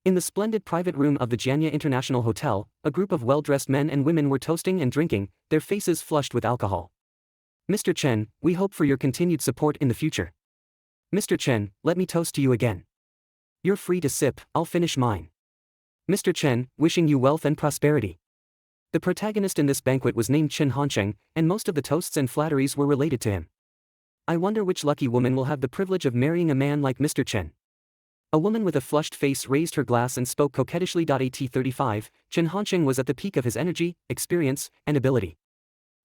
In the splendid private room of the Jianya International Hotel, a group of well-dressed men and women were toasting and drinking, their faces flushed with alcohol. Mr. Chen, we hope for your continued support in the future. Mr. Chen, let me toast to you again. You're free to sip, I'll finish mine. Mr. Chen, wishing you wealth and prosperity. The protagonist in this banquet was named Chen Hansheng, and most of the toasts and flatteries were related to him. I wonder which lucky woman will have the privilege of marrying a man like Mr. Chen. A woman with a flushed face raised her glass and spoke coquettishly. At 35, Chen Hansheng was at the peak of his energy, experience, and ability.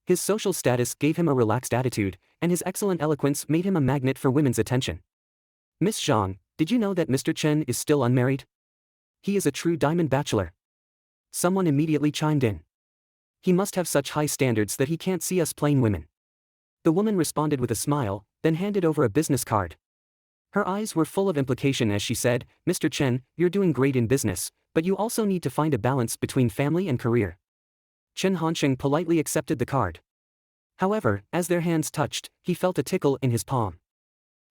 His social status gave him a relaxed attitude, and his excellent eloquence made him a magnet for women's attention. Miss Zhang, did you know that Mr. Chen is still unmarried? He is a true diamond bachelor. Someone immediately chimed in. He must have such high standards that he can't see us plain women. The woman responded with a smile, then handed over a business card. Her eyes were full of implication as she said, Mr. Chen, you're doing great in business, but you also need to find a balance between family and career. Chen Hansheng politely accepted the card. However, as their hands touched, he felt a tickle in his palm.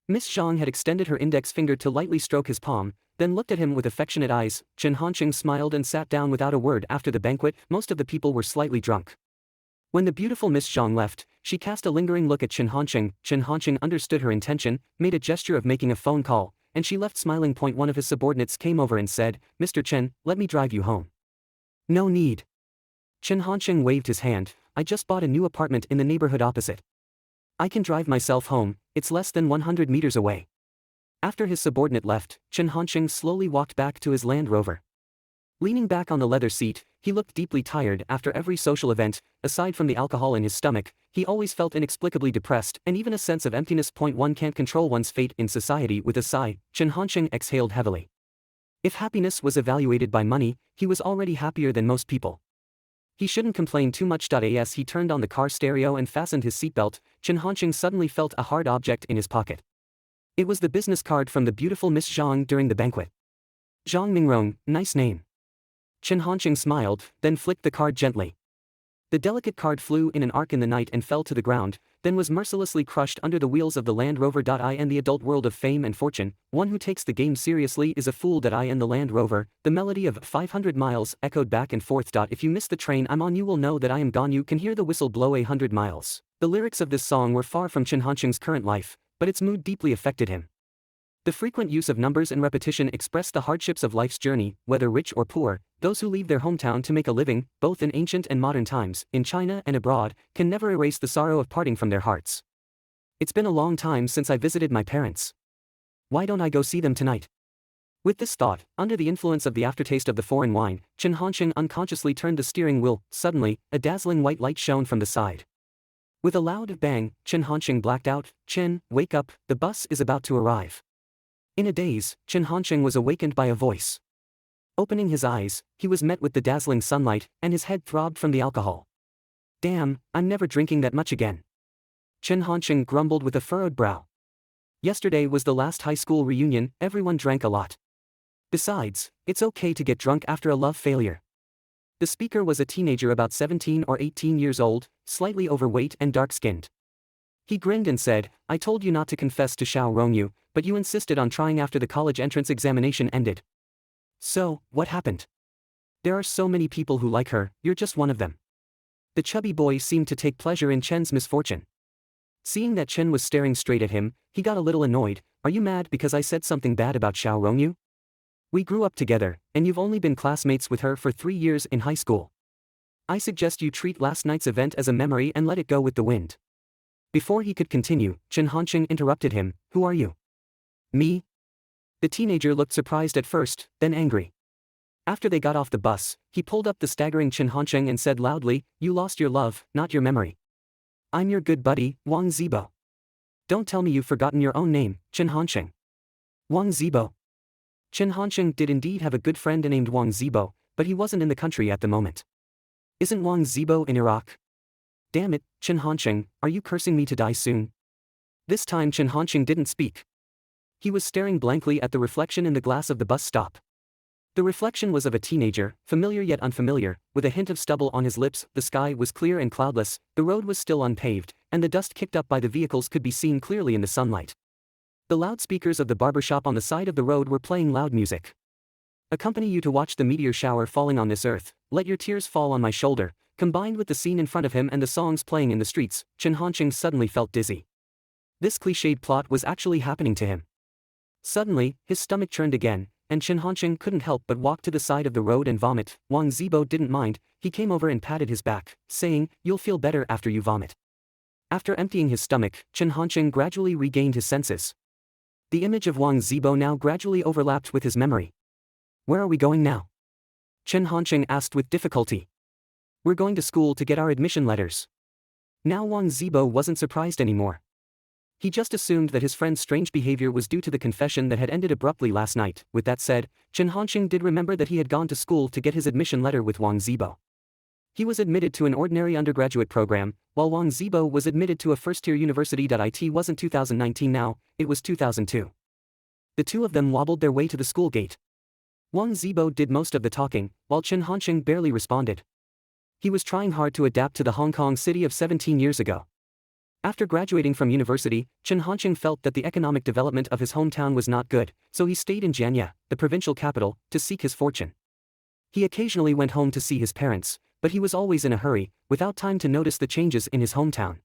Miss Zhang had extended her index finger to lightly stroke his palm, then looked at him with affectionate eyes. Chen Hansheng smiled and sat down without a word. After the banquet, most of the people were slightly drunk. When the beautiful Miss Zhang left, she cast a lingering look at Chen Hansheng. Chen Hansheng understood her intention, made a gesture of making a phone call, and she left smiling. One of his subordinates came over and said, Mr. Chen, let me drive you home. No need. Chen Hansheng waved his hand, I just bought a new apartment in the neighborhood opposite. I can drive myself home, it's less than 100 meters away. After his subordinate left, Chen Hansheng slowly walked back to his Land Rover. Leaning back on the leather seat, he looked deeply tired. After every social event, aside from the alcohol in his stomach, he always felt inexplicably depressed and even a sense of emptiness. One can't control one's fate in society. With a sigh, Chen Hansheng exhaled heavily. If happiness was evaluated by money, he was already happier than most people. He shouldn't complain too much. As he turned on the car stereo and fastened his seatbelt, Chen Hansheng suddenly felt a hard object in his pocket. It was the business card from the beautiful Miss Zhang during the banquet. Zhang Mingrong, nice name. Chen Hansheng smiled, then flicked the card gently. The delicate card flew in an arc in the night and fell to the ground, then was mercilessly crushed under the wheels of the Land Rover. In the adult world of fame and fortune, one who takes the game seriously is a fool. In the Land Rover, the melody of 500 miles echoed back and forth. If you miss the train I'm on, you will know that I am gone. You can hear the whistle blow 100 miles. The lyrics of this song were far from Chen Hansheng's current life, but its mood deeply affected him. The frequent use of numbers and repetition expressed the hardships of life's journey, whether rich or poor. Those who leave their hometown to make a living, both in ancient and modern times, in China and abroad, can never erase the sorrow of parting from their hearts. It's been a long time since I visited my parents. Why don't I go see them tonight? With this thought, under the influence of the aftertaste of the foreign wine, Chen Hansheng unconsciously turned the steering wheel. Suddenly, a dazzling white light shone from the side. With a loud bang, Chen Hansheng blacked out. Chen, wake up, the bus is about to arrive. In a daze, Chen Hansheng was awakened by a voice. Opening his eyes, he was met with the dazzling sunlight, and his head throbbed from the alcohol. Damn, I'm never drinking that much again. Chen Hansheng grumbled with a furrowed brow. Yesterday was the last high school reunion, everyone drank a lot. Besides, it's okay to get drunk after a love failure. The speaker was a teenager about 17 or 18 years old, slightly overweight and dark-skinned. He grinned and said, I told you not to confess to Xiao Rongyu, but you insisted on trying after the college entrance examination ended. So, what happened? There are so many people who like her, you're just one of them. The chubby boy seemed to take pleasure in Chen's misfortune. Seeing that Chen was staring straight at him, he got a little annoyed. Are you mad because I said something bad about Xiao Rongyu? We grew up together, and you've only been classmates with her for 3 years in high school. I suggest you treat last night's event as a memory and let it go with the wind. Before he could continue, Chen Hansheng interrupted him, Who are you? Me? The teenager looked surprised at first, then angry. After they got off the bus, he pulled up the staggering Chen Hansheng and said loudly, You lost your love, not your memory. I'm your good buddy, Wang Zibo. Don't tell me you've forgotten your own name, Chen Hansheng. Wang Zibo. Chen Hansheng did indeed have a good friend named Wang Zibo, but he wasn't in the country at the moment. Isn't Wang Zibo in Iraq? Damn it, Chen Hansheng, are you cursing me to die soon? This time Chen Hansheng didn't speak. He was staring blankly at the reflection in the glass of the bus stop. The reflection was of a teenager, familiar yet unfamiliar, with a hint of stubble on his lips. The sky was clear and cloudless, the road was still unpaved, and the dust kicked up by the vehicles could be seen clearly in the sunlight. The loudspeakers of the barbershop on the side of the road were playing loud music. Accompany you to watch the meteor shower falling on this earth, let your tears fall on my shoulder. Combined with the scene in front of him and the songs playing in the streets, Chen Hansheng suddenly felt dizzy. This cliched plot was actually happening to him. Suddenly, his stomach churned again, and Chen Hansheng couldn't help but walk to the side of the road and vomit. Wang Zibo didn't mind, he came over and patted his back, saying, "You'll feel better after you vomit." After emptying his stomach, Chen Hansheng gradually regained his senses. The image of Wang Zibo now gradually overlapped with his memory. "Where are we going now?" Chen Hansheng asked with difficulty. "We're going to school to get our admission letters." Now Wang Zibo wasn't surprised anymore. He just assumed that his friend's strange behavior was due to the confession that had ended abruptly last night. With that said, Chen Hansheng did remember that he had gone to school to get his admission letter with Wang Zibo. He was admitted to an ordinary undergraduate program, while Wang Zibo was admitted to a first-tier university. It wasn't 2019 now, it was 2002. The two of them wobbled their way to the school gate. Wang Zibo did most of the talking, while Chen Hansheng barely responded. He was trying hard to adapt to the Hong Kong city of 17 years ago. After graduating from university, Chen Hansheng felt that the economic development of his hometown was not good, so he stayed in Jianya, the provincial capital, to seek his fortune. He occasionally went home to see his parents, but he was always in a hurry, without time to notice the changes in his hometown.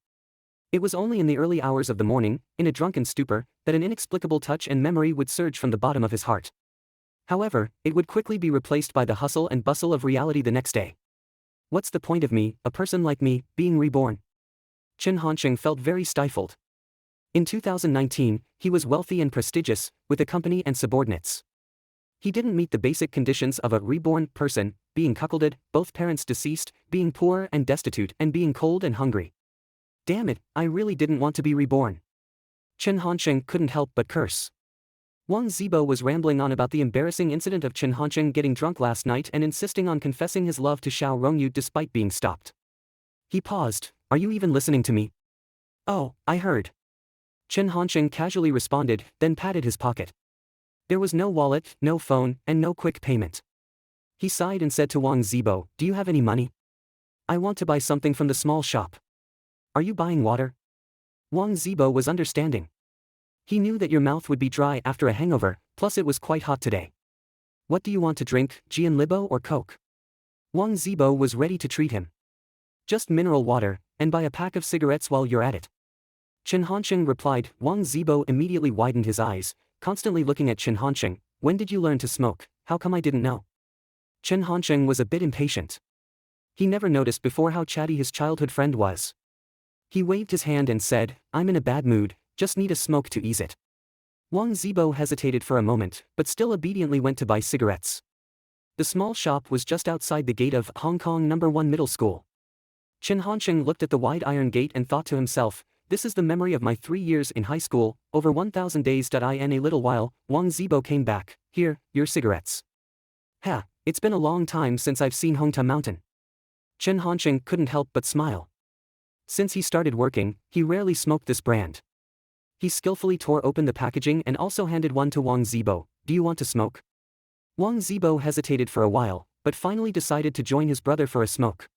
It was only in the early hours of the morning, in a drunken stupor, that an inexplicable touch and memory would surge from the bottom of his heart. However, it would quickly be replaced by the hustle and bustle of reality the next day. What's the point of me, a person like me, being reborn? Chen Hansheng felt very stifled. In 2019, he was wealthy and prestigious, with a company and subordinates. He didn't meet the basic conditions of a reborn person, being cuckolded, both parents deceased, being poor and destitute, and being cold and hungry. Damn it, I really didn't want to be reborn. Chen Hansheng couldn't help but curse. Wang Zibo was rambling on about the embarrassing incident of Chen Hansheng getting drunk last night and insisting on confessing his love to Xiao Rongyu despite being stopped. He paused. "Are you even listening to me?" "Oh, I heard." Chen Hansheng casually responded, then patted his pocket. There was no wallet, no phone, and no quick payment. He sighed and said to Wang Zibo, "Do you have any money? I want to buy something from the small shop." "Are you buying water?" Wang Zibo was understanding. He knew that your mouth would be dry after a hangover, plus it was quite hot today. "What do you want to drink, Jian-Libo or Coke?" Wang Zibo was ready to treat him. "Just mineral water, and buy a pack of cigarettes while you're at it." Chen Hansheng replied. Wang Zibo immediately widened his eyes, constantly looking at Chen Hansheng. "When did you learn to smoke? How come I didn't know?" Chen Hansheng was a bit impatient. He never noticed before how chatty his childhood friend was. He waved his hand and said, "I'm in a bad mood, just need a smoke to ease it." Wang Zibo hesitated for a moment, but still obediently went to buy cigarettes. The small shop was just outside the gate of Hong Kong No. 1 Middle School. Chen Hansheng looked at the wide iron gate and thought to himself, "This is the memory of my 3 years in high school, over 1,000 days. In a little while, Wang Zibo came back. "Here, your cigarettes." "Ha, it's been a long time since I've seen Hongta Mountain." Chen Hansheng couldn't help but smile. Since he started working, he rarely smoked this brand. He skillfully tore open the packaging and also handed one to Wang Zibo. "Do you want to smoke?" Wang Zibo hesitated for a while, but finally decided to join his brother for a smoke.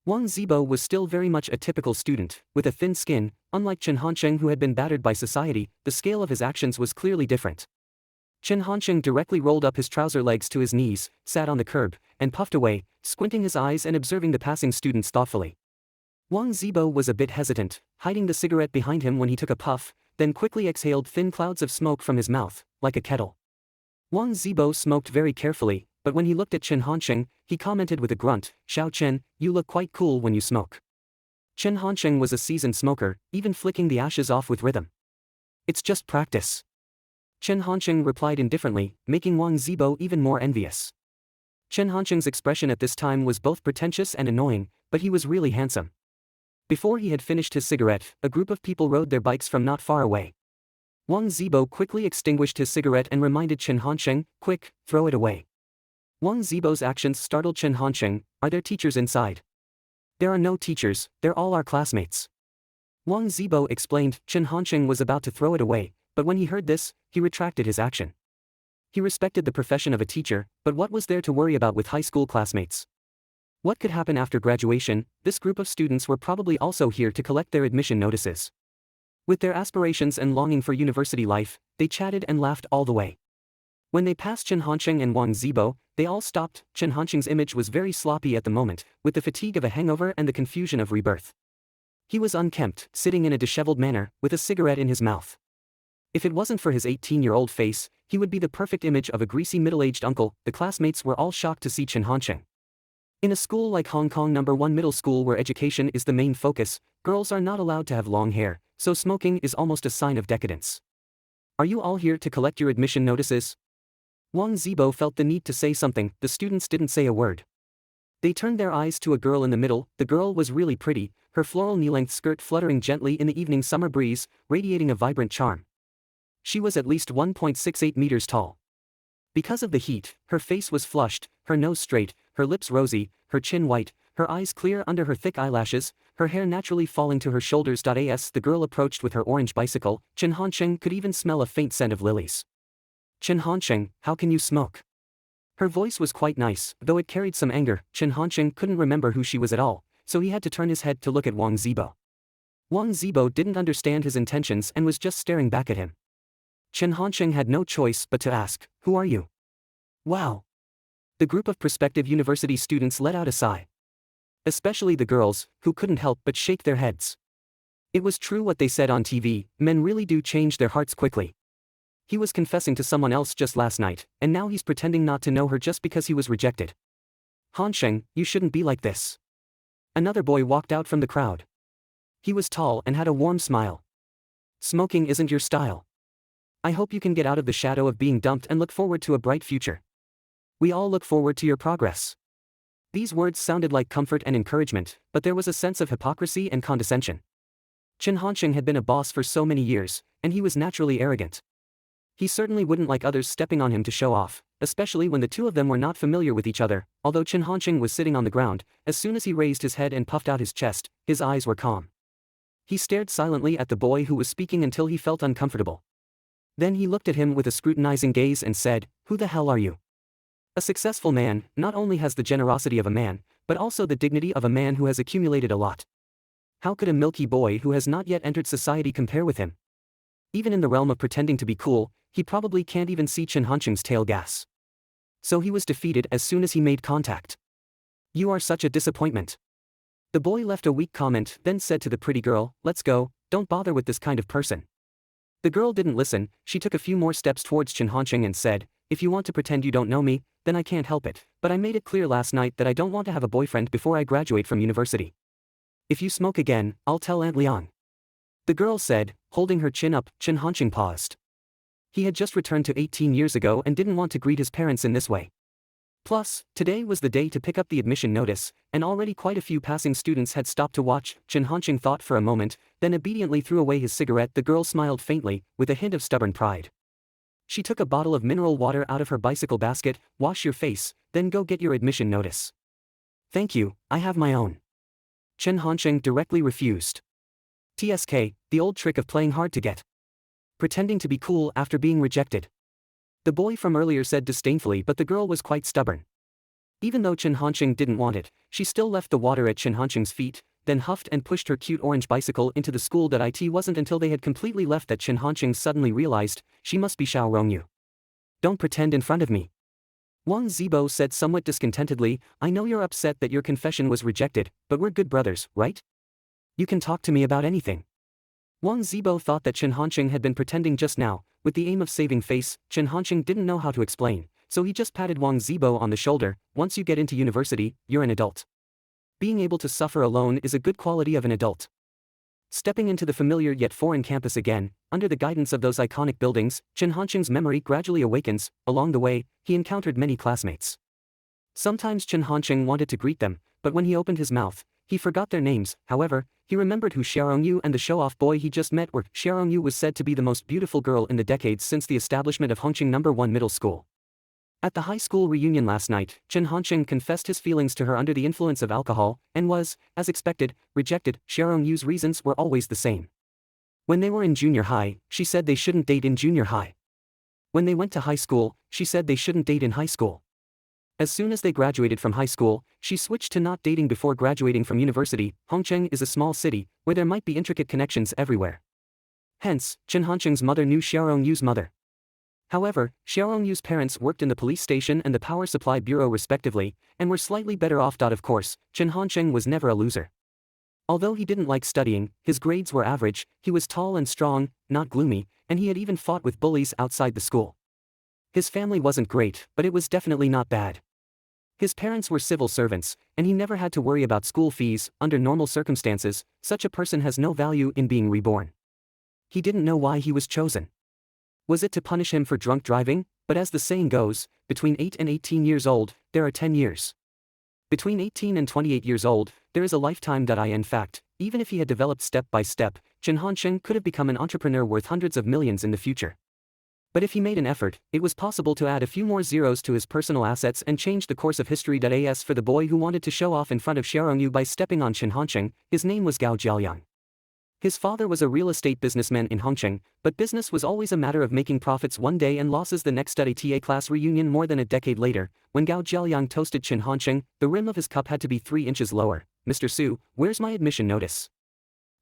Wang Zibo was still very much a typical student, with a thin skin. Unlike Chen Hansheng, who had been battered by society, the scale of his actions was clearly different. Chen Hansheng directly rolled up his trouser legs to his knees, sat on the curb, and puffed away, squinting his eyes and observing the passing students thoughtfully. Wang Zibo was a bit hesitant, hiding the cigarette behind him when he took a puff, then quickly exhaled thin clouds of smoke from his mouth, like a kettle. Wang Zibo smoked very carefully, but when he looked at Chen Hansheng, he commented with a grunt, "Xiao Chen, you look quite cool when you smoke." Chen Hansheng was a seasoned smoker, even flicking the ashes off with rhythm. "It's just practice." Chen Hansheng replied indifferently, making Wang Zibo even more envious. Chen Hansheng's expression at this time was both pretentious and annoying, but he was really handsome. Before he had finished his cigarette, a group of people rode their bikes from not far away. Wang Zibo quickly extinguished his cigarette and reminded Chen Hansheng, "Quick, throw it away." Wang Zibo's actions startled Chen Hansheng. "Are there teachers inside?" "There are no teachers, they're all our classmates." Wang Zibo explained. Chen Hansheng was about to throw it away, but when he heard this, he retracted his action. He respected the profession of a teacher, but what was there to worry about with high school classmates? What could happen after graduation? This group of students were probably also here to collect their admission notices. With their aspirations and longing for university life, they chatted and laughed all the way. When they passed Chen Hansheng and Wang Zibo, they all stopped. Chen Hansheng's image was very sloppy at the moment, with the fatigue of a hangover and the confusion of rebirth. He was unkempt, sitting in a disheveled manner, with a cigarette in his mouth. If it wasn't for his 18-year-old face, he would be the perfect image of a greasy middle-aged uncle. The classmates were all shocked to see Chen Hansheng. In a school like Hong Kong No. 1 middle school where education is the main focus, girls are not allowed to have long hair, so smoking is almost a sign of decadence. Are you all here to collect your admission notices? Wang Zibo felt the need to say something. The students didn't say a word. They turned their eyes to a girl in the middle. The girl was really pretty, her floral knee-length skirt fluttering gently in the evening summer breeze, radiating a vibrant charm. She was at least 1.68 meters tall. Because of the heat, her face was flushed, her nose straight, her lips rosy, her chin white, her eyes clear under her thick eyelashes, her hair naturally falling to her shoulders. As the girl approached with her orange bicycle, Chen Hansheng could even smell a faint scent of lilies. Chen Hansheng, how can you smoke? Her voice was quite nice, though it carried some anger. Chen Hansheng couldn't remember who she was at all, so he had to turn his head to look at Wang Zibo. Wang Zibo didn't understand his intentions and was just staring back at him. Chen Hansheng had no choice but to ask, "Who are you?" Wow! The group of prospective university students let out a sigh. Especially the girls, who couldn't help but shake their heads. It was true what they said on TV, men really do change their hearts quickly. He was confessing to someone else just last night, and now he's pretending not to know her just because he was rejected. Hansheng, you shouldn't be like this. Another boy walked out from the crowd. He was tall and had a warm smile. Smoking isn't your style. I hope you can get out of the shadow of being dumped and look forward to a bright future. We all look forward to your progress. These words sounded like comfort and encouragement, but there was a sense of hypocrisy and condescension. Chen Hansheng had been a boss for so many years, and he was naturally arrogant. He certainly wouldn't like others stepping on him to show off, especially when the two of them were not familiar with each other. Although Chen Hansheng was sitting on the ground, as soon as he raised his head and puffed out his chest, his eyes were calm. He stared silently at the boy who was speaking until he felt uncomfortable. Then he looked at him with a scrutinizing gaze and said, "Who the hell are you?" A successful man not only has the generosity of a man, but also the dignity of a man who has accumulated a lot. How could a milky boy who has not yet entered society compare with him? Even in the realm of pretending to be cool, he probably can't even see Chen Hansheng's tail gas. So he was defeated as soon as he made contact. You are such a disappointment. The boy left a weak comment, then said to the pretty girl, "Let's go, don't bother with this kind of person." The girl didn't listen. She took a few more steps towards Chen Hansheng and said, "If you want to pretend you don't know me, then I can't help it, but I made it clear last night that I don't want to have a boyfriend before I graduate from university. If you smoke again, I'll tell Aunt Liang." The girl said, holding her chin up. Chen Hansheng paused. He had just returned to 18 years ago and didn't want to greet his parents in this way. Plus, today was the day to pick up the admission notice, and already quite a few passing students had stopped to watch. Chen Hansheng thought for a moment, then obediently threw away his cigarette. The girl smiled faintly, with a hint of stubborn pride. She took a bottle of mineral water out of her bicycle basket. "Wash your face, then go get your admission notice." "Thank you, I have my own." Chen Hansheng directly refused. TSK, the old trick of playing hard to get. Pretending to be cool after being rejected. The boy from earlier said disdainfully, but the girl was quite stubborn. Even though Chen Hansheng didn't want it, she still left the water at Chen Hansheng's feet, then huffed and pushed her cute orange bicycle into the school. It wasn't until they had completely left that Chen Hansheng suddenly realized, she must be Xiao Rongyu. "Don't pretend in front of me." Wang Zibo said somewhat discontentedly, "I know you're upset that your confession was rejected, but we're good brothers, right? You can talk to me about anything." Wang Zibo thought that Chen Hansheng had been pretending just now, with the aim of saving face. Chen Hansheng didn't know how to explain, so he just patted Wang Zibo on the shoulder. "Once you get into university, you're an adult. Being able to suffer alone is a good quality of an adult." Stepping into the familiar yet foreign campus again, under the guidance of those iconic buildings, Chen Hansheng's memory gradually awakens. Along the way, he encountered many classmates. Sometimes Chen Hansheng wanted to greet them, but when he opened his mouth, he forgot their names. However, he remembered who Xiao Rongyu and the show-off boy he just met were. Xiao Rongyu was said to be the most beautiful girl in the decades since the establishment of Hongqing No. 1 middle school. At the high school reunion last night, Chen Hansheng confessed his feelings to her under the influence of alcohol, and was, as expected, rejected. Xiao Rongyu's reasons were always the same. When they were in junior high, she said they shouldn't date in junior high. When they went to high school, she said they shouldn't date in high school. As soon as they graduated from high school, she switched to not dating before graduating from university. Hongqing is a small city, where there might be intricate connections everywhere. Hence, Chen Hansheng's mother knew Xiao Rongyu's mother. However, Xiao Rongyu's parents worked in the police station and the power supply bureau respectively, and were slightly better off. Of course, Chen Hansheng was never a loser. Although he didn't like studying, his grades were average, he was tall and strong, not gloomy, and he had even fought with bullies outside the school. His family wasn't great, but it was definitely not bad. His parents were civil servants, and he never had to worry about school fees. Under normal circumstances, such a person has no value in being reborn. He didn't know why he was chosen. Was it to punish him for drunk driving? But as the saying goes, between 8 and 18 years old, there are 10 years. Between 18 and 28 years old, there is a lifetime. In fact, even if he had developed step by step, Chen Hansheng could have become an entrepreneur worth hundreds of millions in the future. But if he made an effort, it was possible to add a few more zeros to his personal assets and change the course of history. As for the boy who wanted to show off in front of Xiao Rongyu by stepping on Chen Hansheng, his name was Gao Jiaoliang. His father was a real estate businessman in Hongqing, but business was always a matter of making profits one day and losses the next. At a TA class reunion more than a decade later, when Gao Jiaoliang toasted Chen Hansheng, the rim of his cup had to be 3 inches lower. "Mr. Su, where's my admission notice?"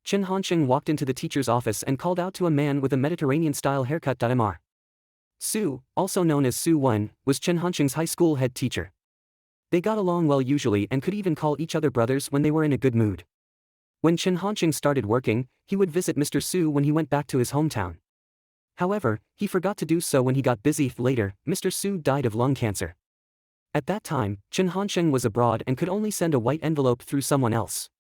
Chen Hansheng walked into the teacher's office and called out to a man with a Mediterranean-style haircut. Mr. Su, also known as Su Wen, was Chen Hansheng's high school head teacher. They got along well usually and could even call each other brothers when they were in a good mood. When Chen Hansheng started working, he would visit Mr. Su when he went back to his hometown. However, he forgot to do so when he got busy. Later, Mr. Su died of lung cancer. At that time, Chen Hansheng was abroad and could only send a white envelope through someone else.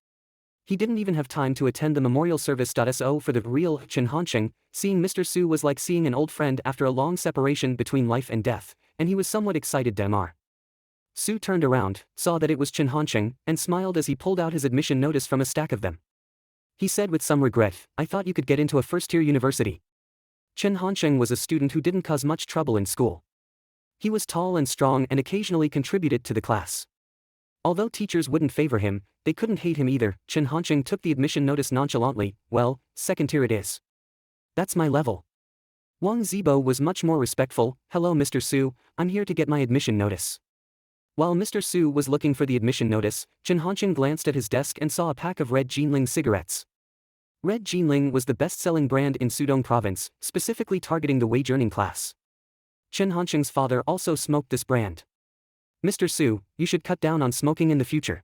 He didn't even have time to attend the memorial service. So for the real Chen Hansheng, seeing Mr. Su was like seeing an old friend after a long separation between life and death, and he was somewhat excited. Su turned around, saw that it was Chen Hansheng, and smiled as he pulled out his admission notice from a stack of them. He said with some regret, "I thought you could get into a first-tier university." Chen Hansheng was a student who didn't cause much trouble in school. He was tall and strong and occasionally contributed to the class. Although teachers wouldn't favor him, they couldn't hate him either. Chen Hansheng took the admission notice nonchalantly. "Well, second tier it is. That's my level." Wang Zibo was much more respectful. "Hello Mr. Su, I'm here to get my admission notice." While Mr. Su was looking for the admission notice, Chen Hansheng glanced at his desk and saw a pack of Red Jinling cigarettes. Red Jinling was the best-selling brand in Sudong province, specifically targeting the wage-earning class. Chen Hansheng's father also smoked this brand. "Mr. Su, you should cut down on smoking in the future.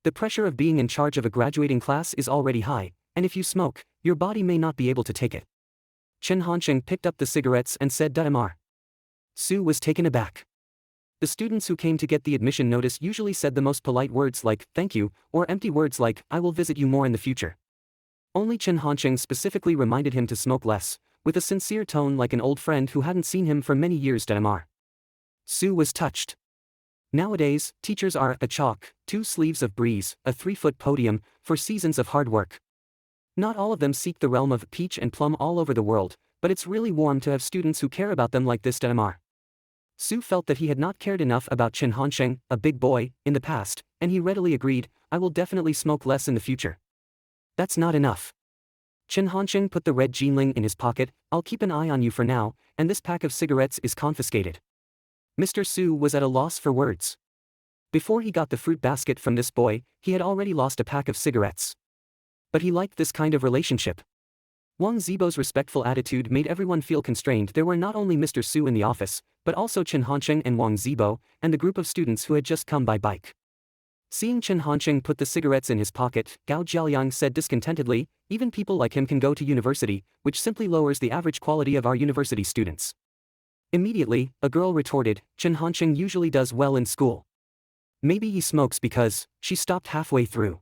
The pressure of being in charge of a graduating class is already high, and if you smoke, your body may not be able to take it." Chen Hansheng picked up the cigarettes and said, "Mr. Su was taken aback. The students who came to get the admission notice usually said the most polite words like, "Thank you," or empty words like, "I will visit you more in the future." Only Chen Hansheng specifically reminded him to smoke less, with a sincere tone like an old friend who hadn't seen him for many years. Mr. Su was touched. Nowadays, teachers are a chalk, 2 sleeves of breeze, a 3-foot podium, for seasons of hard work. Not all of them seek the realm of peach and plum all over the world, but it's really warm to have students who care about them like this. Mr. Su felt that he had not cared enough about Chen Hansheng, a big boy, in the past, and he readily agreed, "I will definitely smoke less in the future." "That's not enough." Chen Hansheng put the Red Jinling in his pocket. "I'll keep an eye on you for now, and this pack of cigarettes is confiscated." Mr. Su was at a loss for words. Before he got the fruit basket from this boy, he had already lost a pack of cigarettes. But he liked this kind of relationship. Wang Zibo's respectful attitude made everyone feel constrained. There were not only Mr. Su in the office, but also Chen Hansheng and Wang Zibo, and the group of students who had just come by bike. Seeing Chen Hansheng put the cigarettes in his pocket, Gao Jiaoliang said discontentedly, "Even people like him can go to university, which simply lowers the average quality of our university students." Immediately, a girl retorted, "Chen Hansheng usually does well in school. Maybe he smokes because..." She stopped halfway through.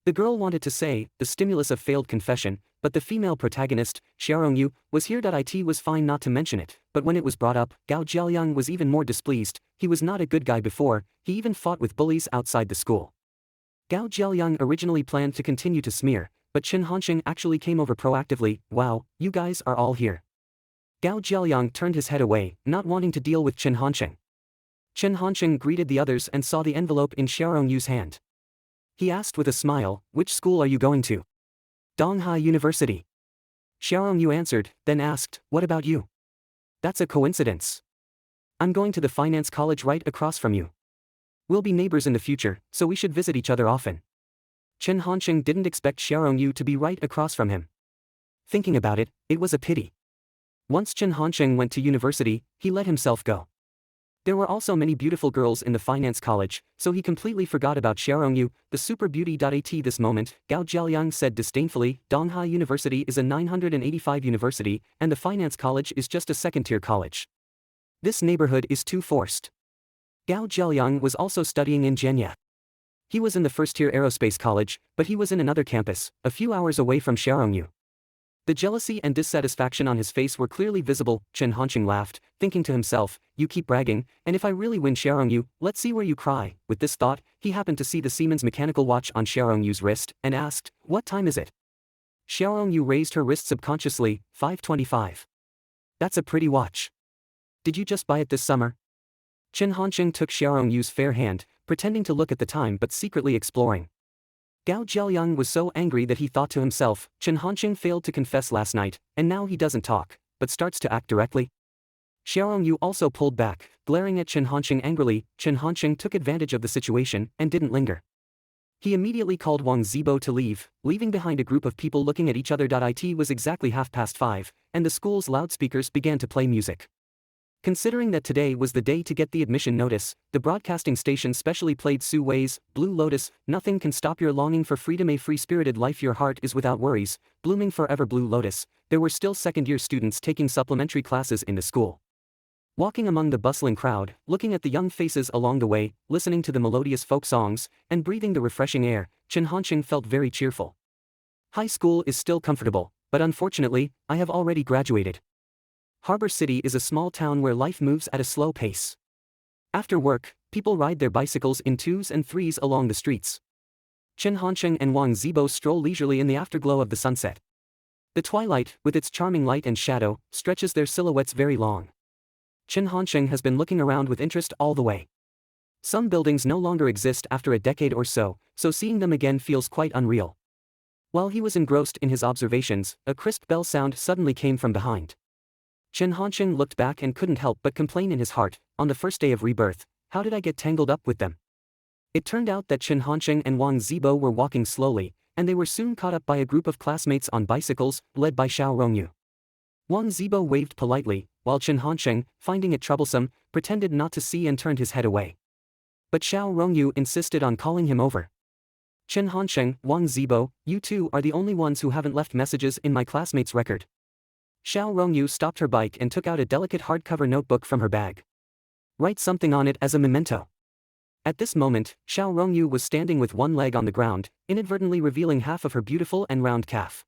The girl wanted to say, "the stimulus of failed confession," but the female protagonist, Xiao Rongyu, was here. It was fine not to mention it, but when it was brought up, Gao Jiaoliang was even more displeased. He was not a good guy before, he even fought with bullies outside the school. Gao Jiaoliang originally planned to continue to smear, but Chen Hansheng actually came over proactively. "Wow, you guys are all here." Gao Jiaoliang turned his head away, not wanting to deal with Chen Hansheng. Chen Hansheng greeted the others and saw the envelope in Xiao Rongyu's hand. He asked with a smile, "Which school are you going to?" "Donghai University." Xiao Rongyu answered, then asked, "What about you?" "That's a coincidence. I'm going to the finance college right across from you. We'll be neighbors in the future, so we should visit each other often." Chen Hansheng didn't expect Xiao Rongyu to be right across from him. Thinking about it, it was a pity. Once Chen Hansheng went to university, he let himself go. There were also many beautiful girls in the finance college, so he completely forgot about Xiao Rongyu, the super beauty. At this moment, Gao Jiaoliang said disdainfully, Donghai University is a 985 university, and the finance college is just a second-tier college. This neighborhood is too forced. Gao Jiaoliang was also studying in Jianye. He was in the first-tier aerospace college, but he was in another campus, a few hours away from Xiao Rongyu. The jealousy and dissatisfaction on his face were clearly visible. Chen Hansheng laughed, thinking to himself, you keep bragging, and if I really win Xiao Rongyu, let's see where you cry. With this thought, he happened to see the Siemens mechanical watch on Xiao Rongyu's wrist, and asked, what time is it? Xiao Rongyu raised her wrist subconsciously, 5:25. That's a pretty watch. Did you just buy it this summer? Chen Hansheng took Xiao Rongyu's fair hand, pretending to look at the time but secretly exploring. Gao Jiaoliang was so angry that he thought to himself, Chen Hansheng failed to confess last night, and now he doesn't talk, but starts to act directly. Xiao Rongyu also pulled back, glaring at Chen Hansheng angrily. Chen Hansheng took advantage of the situation and didn't linger. He immediately called Wang Zibo to leave, leaving behind a group of people looking at each other. It was exactly 5:30, and the school's loudspeakers began to play music. Considering that today was the day to get the admission notice, the broadcasting station specially played Su Wei's Blue Lotus. Nothing can stop your longing for freedom, a free-spirited life. Your heart is without worries, blooming forever. Blue Lotus. There were still second-year students taking supplementary classes in the school. Walking among the bustling crowd, looking at the young faces along the way, listening to the melodious folk songs, and breathing the refreshing air, Chen Hansheng felt very cheerful. High school is still comfortable, but unfortunately, I have already graduated. Harbor City is a small town where life moves at a slow pace. After work, people ride their bicycles in 2s and 3s along the streets. Chen Hansheng and Wang Zibo stroll leisurely in the afterglow of the sunset. The twilight, with its charming light and shadow, stretches their silhouettes very long. Chen Hansheng has been looking around with interest all the way. Some buildings no longer exist after a decade or so seeing them again feels quite unreal. While he was engrossed in his observations, a crisp bell sound suddenly came from behind. Chen Hansheng looked back and couldn't help but complain in his heart, on the first day of rebirth, how did I get tangled up with them? It turned out that Chen Hansheng and Wang Zibo were walking slowly, and they were soon caught up by a group of classmates on bicycles, led by Xiao Rongyu. Wang Zibo waved politely, while Chen Hansheng, finding it troublesome, pretended not to see and turned his head away. But Xiao Rongyu insisted on calling him over. Chen Hansheng, Wang Zibo, you two are the only ones who haven't left messages in my classmates' record. Xiao Rongyu stopped her bike and took out a delicate hardcover notebook from her bag. Write something on it as a memento. At this moment, Xiao Rongyu was standing with one leg on the ground, inadvertently revealing half of her beautiful and round calf.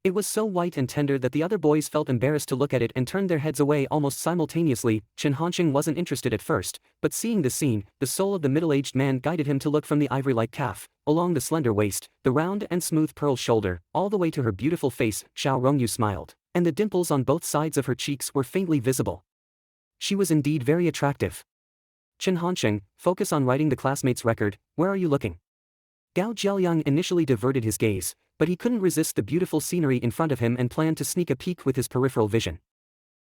It was so white and tender that the other boys felt embarrassed to look at it and turned their heads away almost simultaneously. Chen Hansheng wasn't interested at first, but seeing the scene, the soul of the middle-aged man guided him to look from the ivory-like calf, along the slender waist, the round and smooth pearl shoulder, all the way to her beautiful face. Xiao Rongyu smiled, and the dimples on both sides of her cheeks were faintly visible. She was indeed very attractive. Chen Hansheng, focus on writing the classmates' record, where are you looking? Gao Jiaoliang initially diverted his gaze, but he couldn't resist the beautiful scenery in front of him and planned to sneak a peek with his peripheral vision.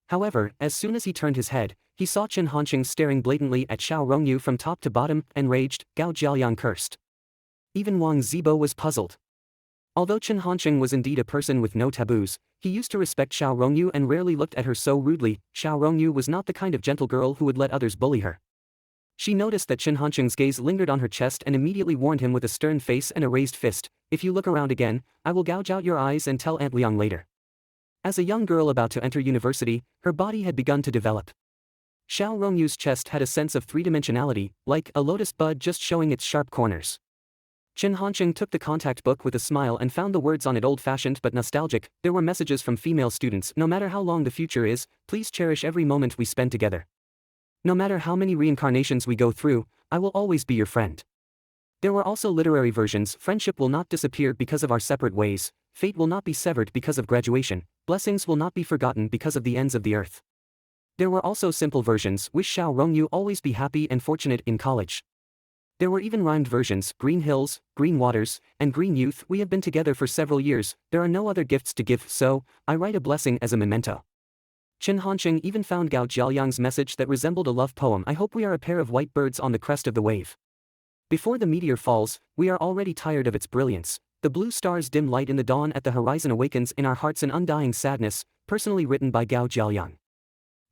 However, as soon as he turned his head, he saw Chen Hansheng staring blatantly at Xiao Rongyu from top to bottom, enraged. Gao Jiaoliang cursed. Even Wang Zibo was puzzled. Although Chen Hansheng was indeed a person with no taboos, he used to respect Xiao Rongyu and rarely looked at her so rudely. Xiao Rongyu was not the kind of gentle girl who would let others bully her. She noticed that Chen Hansheng's gaze lingered on her chest and immediately warned him with a stern face and a raised fist, if you look around again, I will gouge out your eyes and tell Aunt Liang later. As a young girl about to enter university, her body had begun to develop. Xiao Rongyu's chest had a sense of three-dimensionality, like a lotus bud just showing its sharp corners. Chen Hansheng took the contact book with a smile and found the words on it old-fashioned but nostalgic. There were messages from female students. No matter how long the future is, please cherish every moment we spend together. No matter how many reincarnations we go through, I will always be your friend. There were also literary versions. Friendship will not disappear because of our separate ways, fate will not be severed because of graduation, blessings will not be forgotten because of the ends of the earth. There were also simple versions. Wish Xiao Rongyu always be happy and fortunate in college. There were even rhymed versions. Green hills, green waters, and green youth. We have been together for several years, there are no other gifts to give, so I write a blessing as a memento. Chen Hansheng even found Gao Jiaoliang's message that resembled a love poem. I hope we are a pair of white birds on the crest of the wave. Before the meteor falls, we are already tired of its brilliance. The blue star's dim light in the dawn at the horizon awakens in our hearts an undying sadness, personally written by Gao Jiaoliang.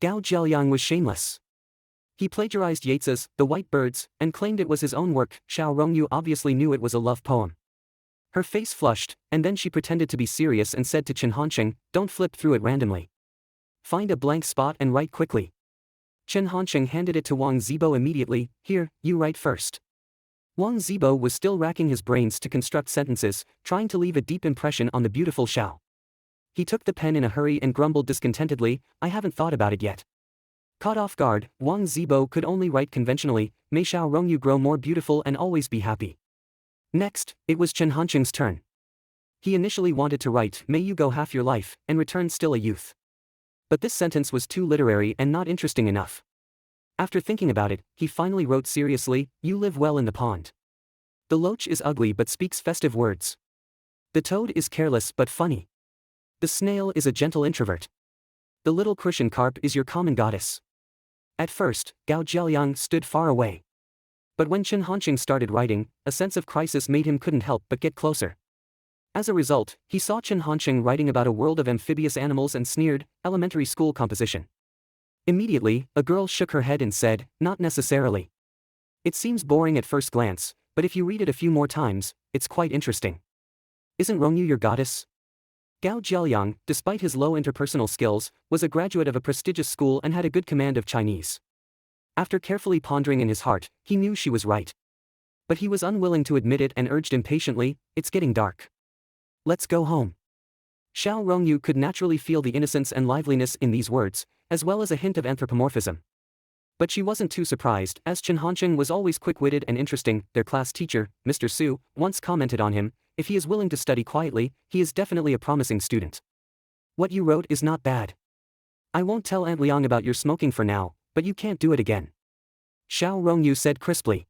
Gao Jiaoliang was shameless. He plagiarized Yeats's The White Birds and claimed it was his own work. Xiao Rongyu obviously knew it was a love poem. Her face flushed, and then she pretended to be serious and said to Chen Hansheng, "Don't flip through it randomly. Find a blank spot and write quickly." Chen Hansheng handed it to Wang Zibo immediately. "Here, you write first." Wang Zibo was still racking his brains to construct sentences, trying to leave a deep impression on the beautiful Xiao. He took the pen in a hurry and grumbled discontentedly, "I haven't thought about it yet." Caught off guard, Wang Zibo could only write conventionally, "May Xiao Rongyu grow more beautiful and always be happy." Next, it was Chen Hansheng's turn. He initially wanted to write, "May you go half your life, and return still a youth." But this sentence was too literary and not interesting enough. After thinking about it, he finally wrote seriously, "You live well in the pond. The loach is ugly but speaks festive words. The toad is careless but funny. The snail is a gentle introvert. The little crucian carp is your common goddess." At first, Gao Jiaoliang stood far away. But when Chen Hansheng started writing, a sense of crisis made him couldn't help but get closer. As a result, he saw Chen Hansheng writing about a world of amphibious animals and sneered, "Elementary school composition." Immediately, a girl shook her head and said, "Not necessarily. It seems boring at first glance, but if you read it a few more times, it's quite interesting. Isn't Rongyu your goddess?" Gao Jiaoliang, despite his low interpersonal skills, was a graduate of a prestigious school and had a good command of Chinese. After carefully pondering in his heart, he knew she was right. But he was unwilling to admit it and urged impatiently, "It's getting dark. Let's go home." Xiao Rongyu could naturally feel the innocence and liveliness in these words, as well as a hint of anthropomorphism. But she wasn't too surprised, as Chen Hansheng was always quick-witted and interesting. Their class teacher, Mr. Su, once commented on him, "If he is willing to study quietly, he is definitely a promising student. What you wrote is not bad. I won't tell Aunt Liang about your smoking for now, but you can't do it again," Xiao Rongyu said crisply.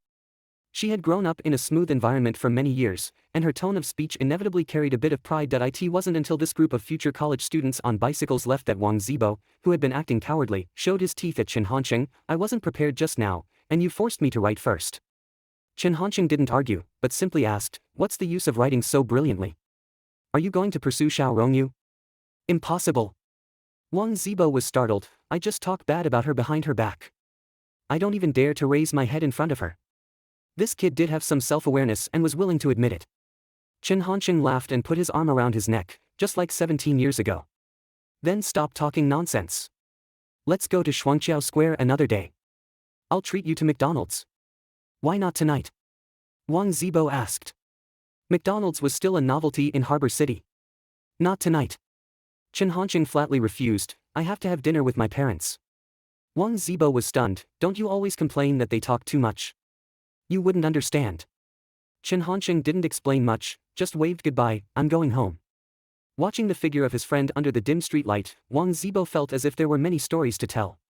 She had grown up in a smooth environment for many years, and her tone of speech inevitably carried a bit of pride. It wasn't until this group of future college students on bicycles left that Wang Zibo, who had been acting cowardly, showed his teeth at Chen Hansheng. "I wasn't prepared just now, and you forced me to write first." Chen Hansheng didn't argue, but simply asked, "What's the use of writing so brilliantly? Are you going to pursue Xiao Rongyu?" "Impossible." Wang Zibo was startled. "I just talk bad about her behind her back. I don't even dare to raise my head in front of her." This kid did have some self-awareness and was willing to admit it. Chen Hansheng laughed and put his arm around his neck, just like 17 years ago. "Then stop talking nonsense. Let's go to Shuangqiao Square another day. I'll treat you to McDonald's." "Why not tonight?" Wang Zibo asked. McDonald's was still a novelty in Harbor City. "Not tonight." Chen Hansheng flatly refused, "I have to have dinner with my parents." Wang Zibo was stunned. "Don't you always complain that they talk too much? You wouldn't understand." Chen Hansheng didn't explain much, just waved goodbye, "I'm going home." Watching the figure of his friend under the dim streetlight, Wang Zibo felt as if there were many stories to tell.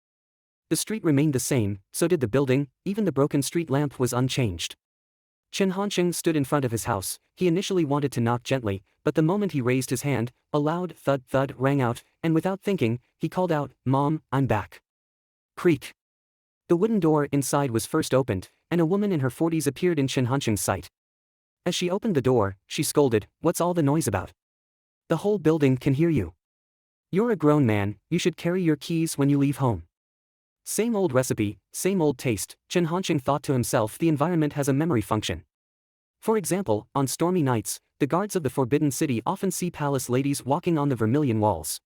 The street remained the same, so did the building, even the broken street lamp was unchanged. Chen Hansheng stood in front of his house. He initially wanted to knock gently, but the moment he raised his hand, a loud thud rang out, and without thinking, he called out, "Mom, I'm back." Creak. The wooden door inside was first opened, and a woman in her 40s appeared in Chen Hansheng's sight. As she opened the door, she scolded, "What's all the noise about? The whole building can hear you. You're a grown man, you should carry your keys when you leave home." Same old recipe, same old taste, Chen Hansheng thought to himself. The environment has a memory function. For example, on stormy nights, the guards of the Forbidden City often see palace ladies walking on the vermilion walls.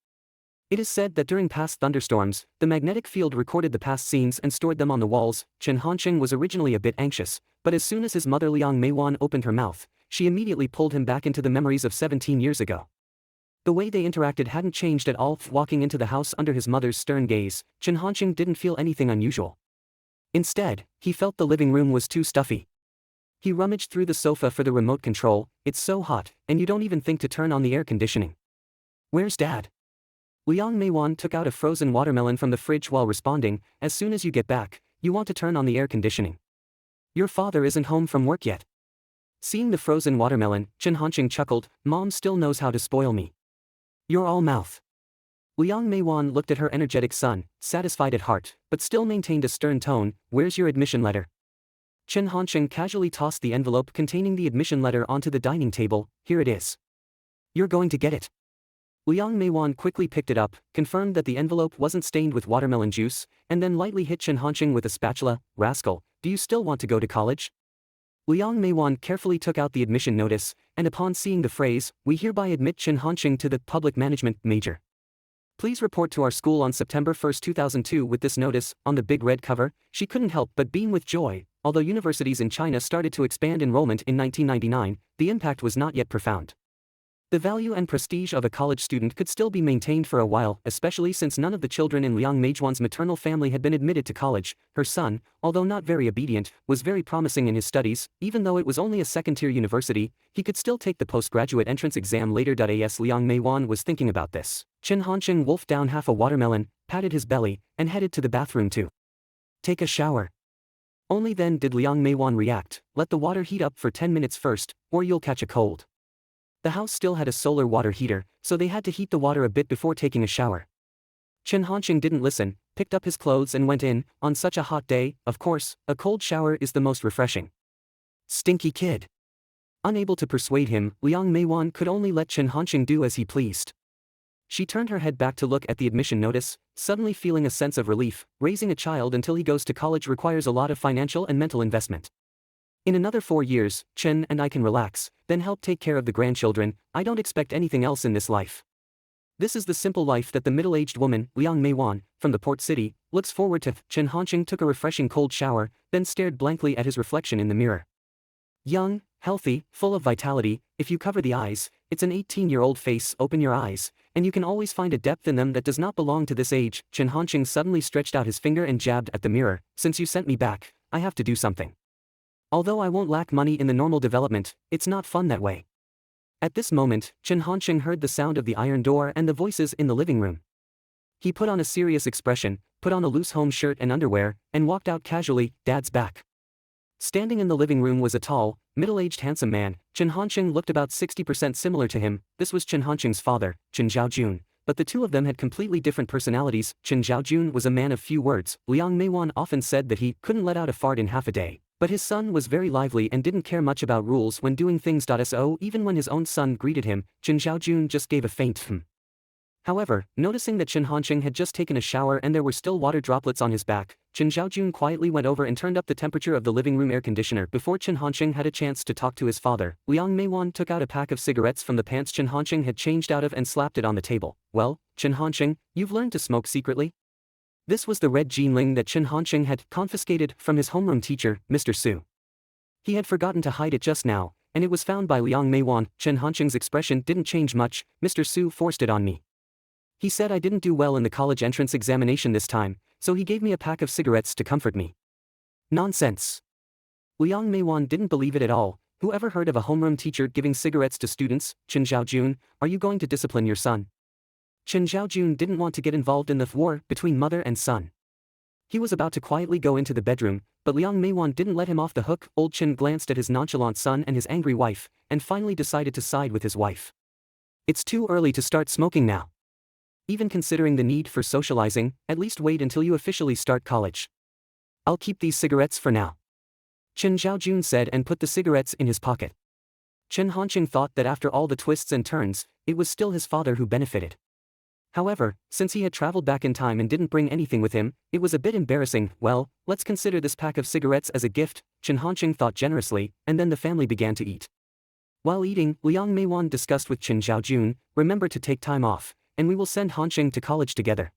It is said that during past thunderstorms, the magnetic field recorded the past scenes and stored them on the walls. Chen Hansheng was originally a bit anxious, but as soon as his mother Liang Meiwan opened her mouth, she immediately pulled him back into the memories of 17 years ago. The way they interacted hadn't changed at all. Walking into the house under his mother's stern gaze, Chen Hansheng didn't feel anything unusual. Instead, he felt the living room was too stuffy. He rummaged through the sofa for the remote control. "It's so hot, and you don't even think to turn on the air conditioning. Where's Dad?" Liang Meiwan took out a frozen watermelon from the fridge while responding, "As soon as you get back, you want to turn on the air conditioning. Your father isn't home from work yet." Seeing the frozen watermelon, Chen Hansheng chuckled, "Mom still knows how to spoil me. You're all mouth." Liang Meiwan looked at her energetic son, satisfied at heart, but still maintained a stern tone. "Where's your admission letter?" Chen Hansheng casually tossed the envelope containing the admission letter onto the dining table. Here it is. You're going to get it. Liang Meiwan quickly picked it up, confirmed that the envelope wasn't stained with watermelon juice, and then lightly hit Chen Hansheng with a spatula. Rascal, do you still want to go to college? Liang Meiwan carefully took out the admission notice, and upon seeing the phrase, "We hereby admit Chen Hansheng to the public management major. Please report to our school on September 1, 2002 with this notice," on the big red cover, she couldn't help but beam with joy. Although universities in China started to expand enrollment in 1999, the impact was not yet profound. The value and prestige of a college student could still be maintained for a while, especially since none of the children in Liang Meijuan's maternal family had been admitted to college. Her son, although not very obedient, was very promising in his studies. Even though it was only a second-tier university, he could still take the postgraduate entrance exam later. As Liang Meiwan was thinking about this, Chen Hansheng wolfed down half a watermelon, patted his belly, and headed to the bathroom to take a shower. Only then did Liang Meiwan react. Let the water heat up for 10 minutes first, or you'll catch a cold. The house still had a solar water heater, so they had to heat the water a bit before taking a shower. Chen Hansheng didn't listen, picked up his clothes and went in. On such a hot day, of course, a cold shower is the most refreshing. Stinky kid. Unable to persuade him, Liang Meiwan could only let Chen Hansheng do as he pleased. She turned her head back to look at the admission notice, suddenly feeling a sense of relief. Raising a child until he goes to college requires a lot of financial and mental investment. In another 4 years, Chen and I can relax, then help take care of the grandchildren. I don't expect anything else in this life. This is the simple life that the middle-aged woman, Liang Meiwan, from the port city, looks forward to. Chen Hansheng took a refreshing cold shower, then stared blankly at his reflection in the mirror. Young, healthy, full of vitality. If you cover the eyes, it's an 18-year-old face. Open your eyes, and you can always find a depth in them that does not belong to this age. Chen Hansheng suddenly stretched out his finger and jabbed at the mirror. Since you sent me back, I have to do something. Although I won't lack money in the normal development, it's not fun that way. At this moment, Chen Hansheng heard the sound of the iron door and the voices in the living room. He put on a serious expression, put on a loose home shirt and underwear, and walked out casually. Dad's back. Standing in the living room was a tall, middle-aged handsome man. Chen Hansheng looked about 60% similar to him. This was Chen Hansheng's father, Chen Zhaojun, but the two of them had completely different personalities. Chen Zhaojun was a man of few words. Liang Meiwan often said that he couldn't let out a fart in half a day. But his son was very lively and didn't care much about rules when doing things. So even when his own son greeted him, Chen Zhaojun just gave a faint hm. However, noticing that Chen Hansheng had just taken a shower and there were still water droplets on his back, Chen Zhaojun quietly went over and turned up the temperature of the living room air conditioner. Before Chen Hansheng had a chance to talk to his father, Liang Meiwan took out a pack of cigarettes from the pants Chen Hansheng had changed out of and slapped it on the table. Well, Chen Hansheng, you've learned to smoke secretly? This was the red Jinling that Chen Hansheng had confiscated from his homeroom teacher, Mr. Su. He had forgotten to hide it just now, and it was found by Liang Meiwan. Chen Hansheng's expression didn't change much. Mr. Su forced it on me. He said I didn't do well in the college entrance examination this time, so he gave me a pack of cigarettes to comfort me. Nonsense. Liang Meiwan didn't believe it at all. Who ever heard of a homeroom teacher giving cigarettes to students? Chen Zhaojun, are you going to discipline your son? Chen Zhaojun didn't want to get involved in the war between mother and son. He was about to quietly go into the bedroom, but Liang Meiwan didn't let him off the hook. Old Chen glanced at his nonchalant son and his angry wife, and finally decided to side with his wife. It's too early to start smoking now. Even considering the need for socializing, at least wait until you officially start college. I'll keep these cigarettes for now. Chen Zhaojun said and put the cigarettes in his pocket. Chen Hansheng thought that after all the twists and turns, it was still his father who benefited. However, since he had traveled back in time and didn't bring anything with him, it was a bit embarrassing. Well, let's consider this pack of cigarettes as a gift, Chen Hansheng thought generously, and then the family began to eat. While eating, Liang Meiwan discussed with Chen Zhaojun, remember to take time off, and we will send Hansheng to college together.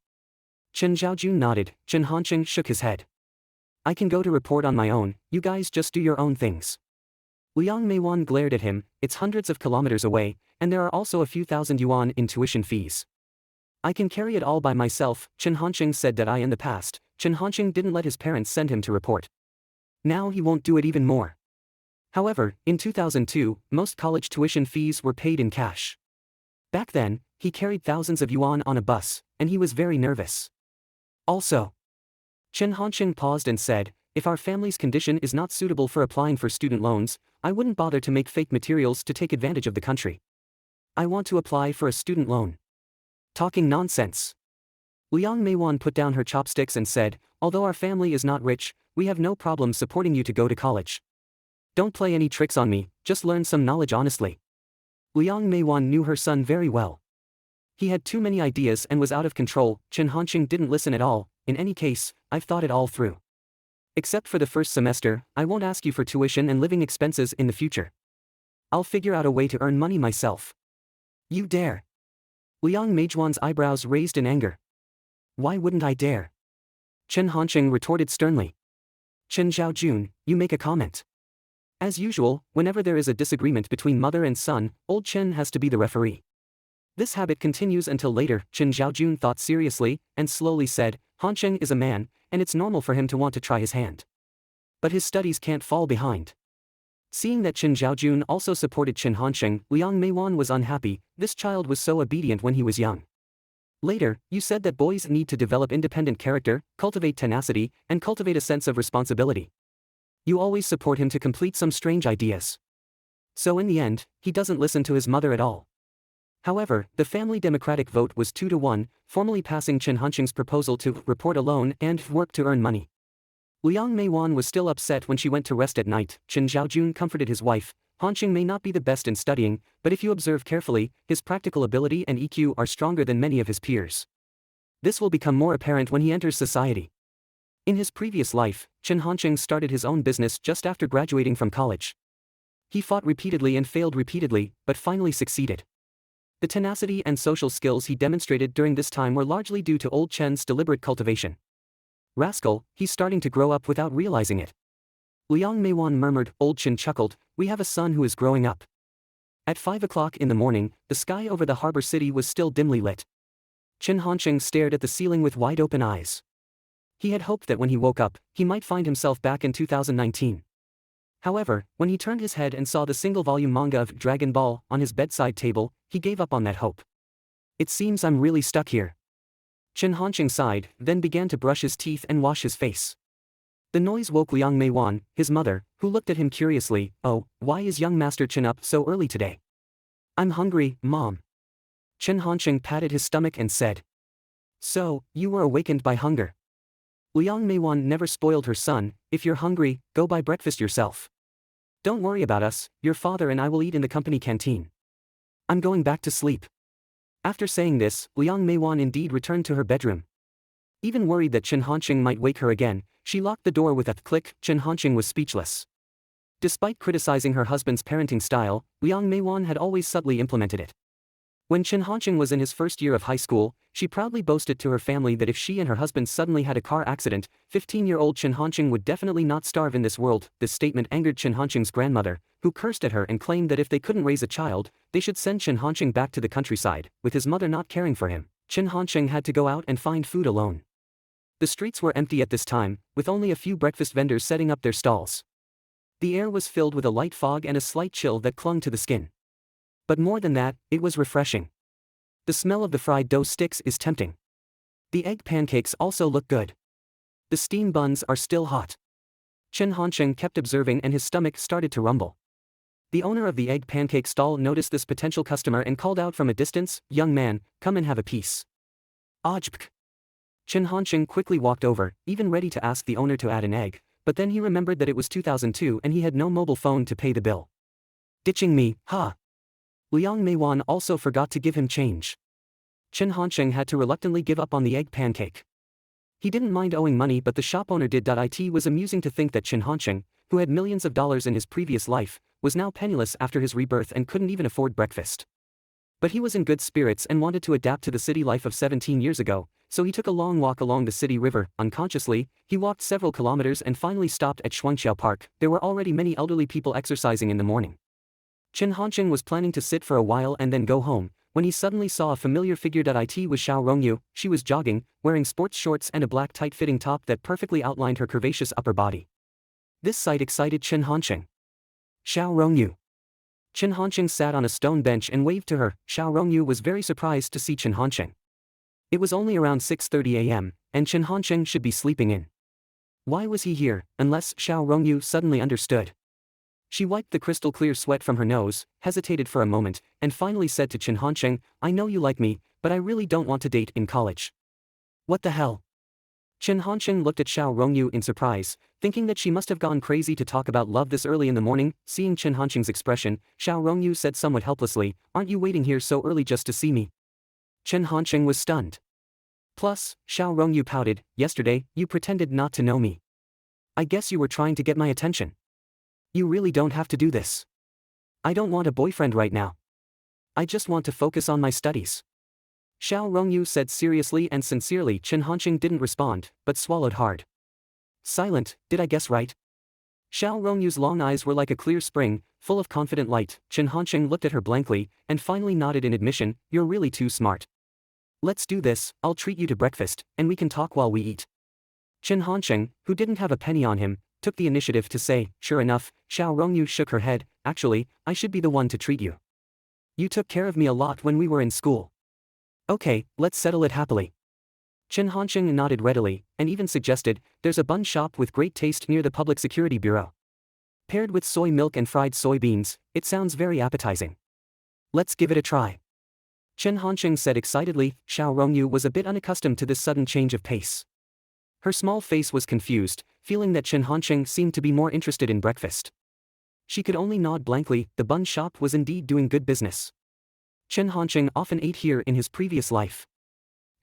Chen Zhaojun nodded. Chen Hansheng shook his head. I can go to report on my own, you guys just do your own things. Liang Meiwan glared at him. It's hundreds of kilometers away, and there are also a few thousand yuan in tuition fees. I can carry it all by myself. Chen Hansheng said that in the past, Chen Hansheng didn't let his parents send him to report. Now he won't do it even more. However, in 2002, most college tuition fees were paid in cash. Back then, he carried thousands of yuan on a bus, and he was very nervous. Also, Chen Hansheng paused and said, if our family's condition is not suitable for applying for student loans, I wouldn't bother to make fake materials to take advantage of the country. I want to apply for a student loan. Talking nonsense. Liang Meiwan put down her chopsticks and said, although our family is not rich, we have no problem supporting you to go to college. Don't play any tricks on me, just learn some knowledge honestly. Liang Meiwan knew her son very well. He had too many ideas and was out of control. Chen Hansheng didn't listen at all. In any case, I've thought it all through. Except for the first semester, I won't ask you for tuition and living expenses in the future. I'll figure out a way to earn money myself. You dare? Liang Meijuan's eyebrows raised in anger. Why wouldn't I dare? Chen Hansheng retorted sternly. Chen Zhaojun, you make a comment. As usual, whenever there is a disagreement between mother and son, old Chen has to be the referee. This habit continues until later. Chen Zhaojun thought seriously, and slowly said, Hansheng is a man, and it's normal for him to want to try his hand. But his studies can't fall behind. Seeing that Chen Zhaojun also supported Chen Hansheng, Liang Meiwan was unhappy. This child was so obedient when he was young. Later, you said that boys need to develop independent character, cultivate tenacity, and cultivate a sense of responsibility. You always support him to complete some strange ideas. So in the end, he doesn't listen to his mother at all. However, the family democratic vote was 2-1, formally passing Chen Hansheng's proposal to report alone and work to earn money. Liang Meiwan was still upset when she went to rest at night. Chen Zhaojun comforted his wife. Hansheng may not be the best in studying, but if you observe carefully, his practical ability and EQ are stronger than many of his peers. This will become more apparent when he enters society. In his previous life, Chen Hansheng started his own business just after graduating from college. He fought repeatedly and failed repeatedly, but finally succeeded. The tenacity and social skills he demonstrated during this time were largely due to old Chen's deliberate cultivation. Rascal, he's starting to grow up without realizing it. Liang Meiwan murmured. Old Chen chuckled, we have a son who is growing up. At 5 o'clock in the morning, the sky over the harbor city was still dimly lit. Chen Hansheng stared at the ceiling with wide-open eyes. He had hoped that when he woke up, he might find himself back in 2019. However, when he turned his head and saw the single-volume manga of Dragon Ball on his bedside table, he gave up on that hope. It seems I'm really stuck here. Chen Hansheng sighed, then began to brush his teeth and wash his face. The noise woke Liang Meiwan, his mother, who looked at him curiously. Oh, why is young Master Chen up so early today? I'm hungry, Mom. Chen Hansheng patted his stomach and said. So, you were awakened by hunger. Liang Meiwan never spoiled her son. If you're hungry, go buy breakfast yourself. Don't worry about us, your father and I will eat in the company canteen. I'm going back to sleep. After saying this, Liang Meiwan indeed returned to her bedroom. Even worried that Chen Hansheng might wake her again, she locked the door with a click. Chen Hansheng was speechless. Despite criticizing her husband's parenting style, Liang Meiwan had always subtly implemented it. When Chen Hansheng was in his first year of high school, she proudly boasted to her family that if she and her husband suddenly had a car accident, 15-year-old Chen Hansheng would definitely not starve in this world. This statement angered Chen Hansheng's grandmother, who cursed at her and claimed that if they couldn't raise a child, they should send Chen Hansheng back to the countryside. With his mother not caring for him, Chen Hansheng had to go out and find food alone. The streets were empty at this time, with only a few breakfast vendors setting up their stalls. The air was filled with a light fog and a slight chill that clung to the skin. But more than that, it was refreshing. The smell of the fried dough sticks is tempting. The egg pancakes also look good. The steam buns are still hot. Chen Hansheng kept observing and his stomach started to rumble. The owner of the egg pancake stall noticed this potential customer and called out from a distance, "Young man, come and have a piece." Audiobook. Chen Hansheng quickly walked over, even ready to ask the owner to add an egg, but then he remembered that it was 2002 and he had no mobile phone to pay the bill. Ditching me, huh? Liang Meiwan also forgot to give him change. Chen Hansheng had to reluctantly give up on the egg pancake. He didn't mind owing money, but the shop owner did. It was amusing to think that Chen Hansheng, who had millions of dollars in his previous life, was now penniless after his rebirth and couldn't even afford breakfast. But he was in good spirits and wanted to adapt to the city life of 17 years ago, so he took a long walk along the city river. Unconsciously, he walked several kilometers and finally stopped at Shuangqiao Park. There were already many elderly people exercising in the morning. Chen Hansheng was planning to sit for a while and then go home, when he suddenly saw a familiar figure. It was Xiao Rongyu. She was jogging, wearing sports shorts and a black tight-fitting top that perfectly outlined her curvaceous upper body. This sight excited Chen Hansheng. Xiao Rongyu. Chen Hansheng sat on a stone bench and waved to her. Xiao Rongyu was very surprised to see Chen Hansheng. It was only around 6:30 a.m., and Chen Hansheng should be sleeping in. Why was he here, unless Xiao Rongyu suddenly understood? She wiped the crystal-clear sweat from her nose, hesitated for a moment, and finally said to Chen Hansheng, "I know you like me, but I really don't want to date in college." What the hell? Chen Hansheng looked at Xiao Rongyu in surprise, thinking that she must have gone crazy to talk about love this early in the morning. Seeing Chen Hansheng's expression, Xiao Rongyu said somewhat helplessly, "Aren't you waiting here so early just to see me?" Chen Hansheng was stunned. Plus, Xiao Rongyu pouted, "Yesterday, you pretended not to know me. I guess you were trying to get my attention. You really don't have to do this. I don't want a boyfriend right now. I just want to focus on my studies." Xiao Rongyu said seriously and sincerely. Chen Hansheng didn't respond, but swallowed hard. "Silent, did I guess right?" Xiao Rongyu's long eyes were like a clear spring, full of confident light. Chen Hansheng looked at her blankly, and finally nodded in admission, "You're really too smart. Let's do this, I'll treat you to breakfast, and we can talk while we eat." Chen Hansheng, who didn't have a penny on him, took the initiative to say, "Sure enough." Xiao Rongyu shook her head, "Actually, I should be the one to treat you. You took care of me a lot when we were in school. Okay, let's settle it happily." Chen Hansheng nodded readily, and even suggested, "There's a bun shop with great taste near the Public Security Bureau. Paired with soy milk and fried soybeans, it sounds very appetizing. Let's give it a try." Chen Hansheng said excitedly. Xiao Rongyu was a bit unaccustomed to this sudden change of pace. Her small face was confused, feeling that Chen Hansheng seemed to be more interested in breakfast. She could only nod blankly. The bun shop was indeed doing good business. Chen Hansheng often ate here in his previous life.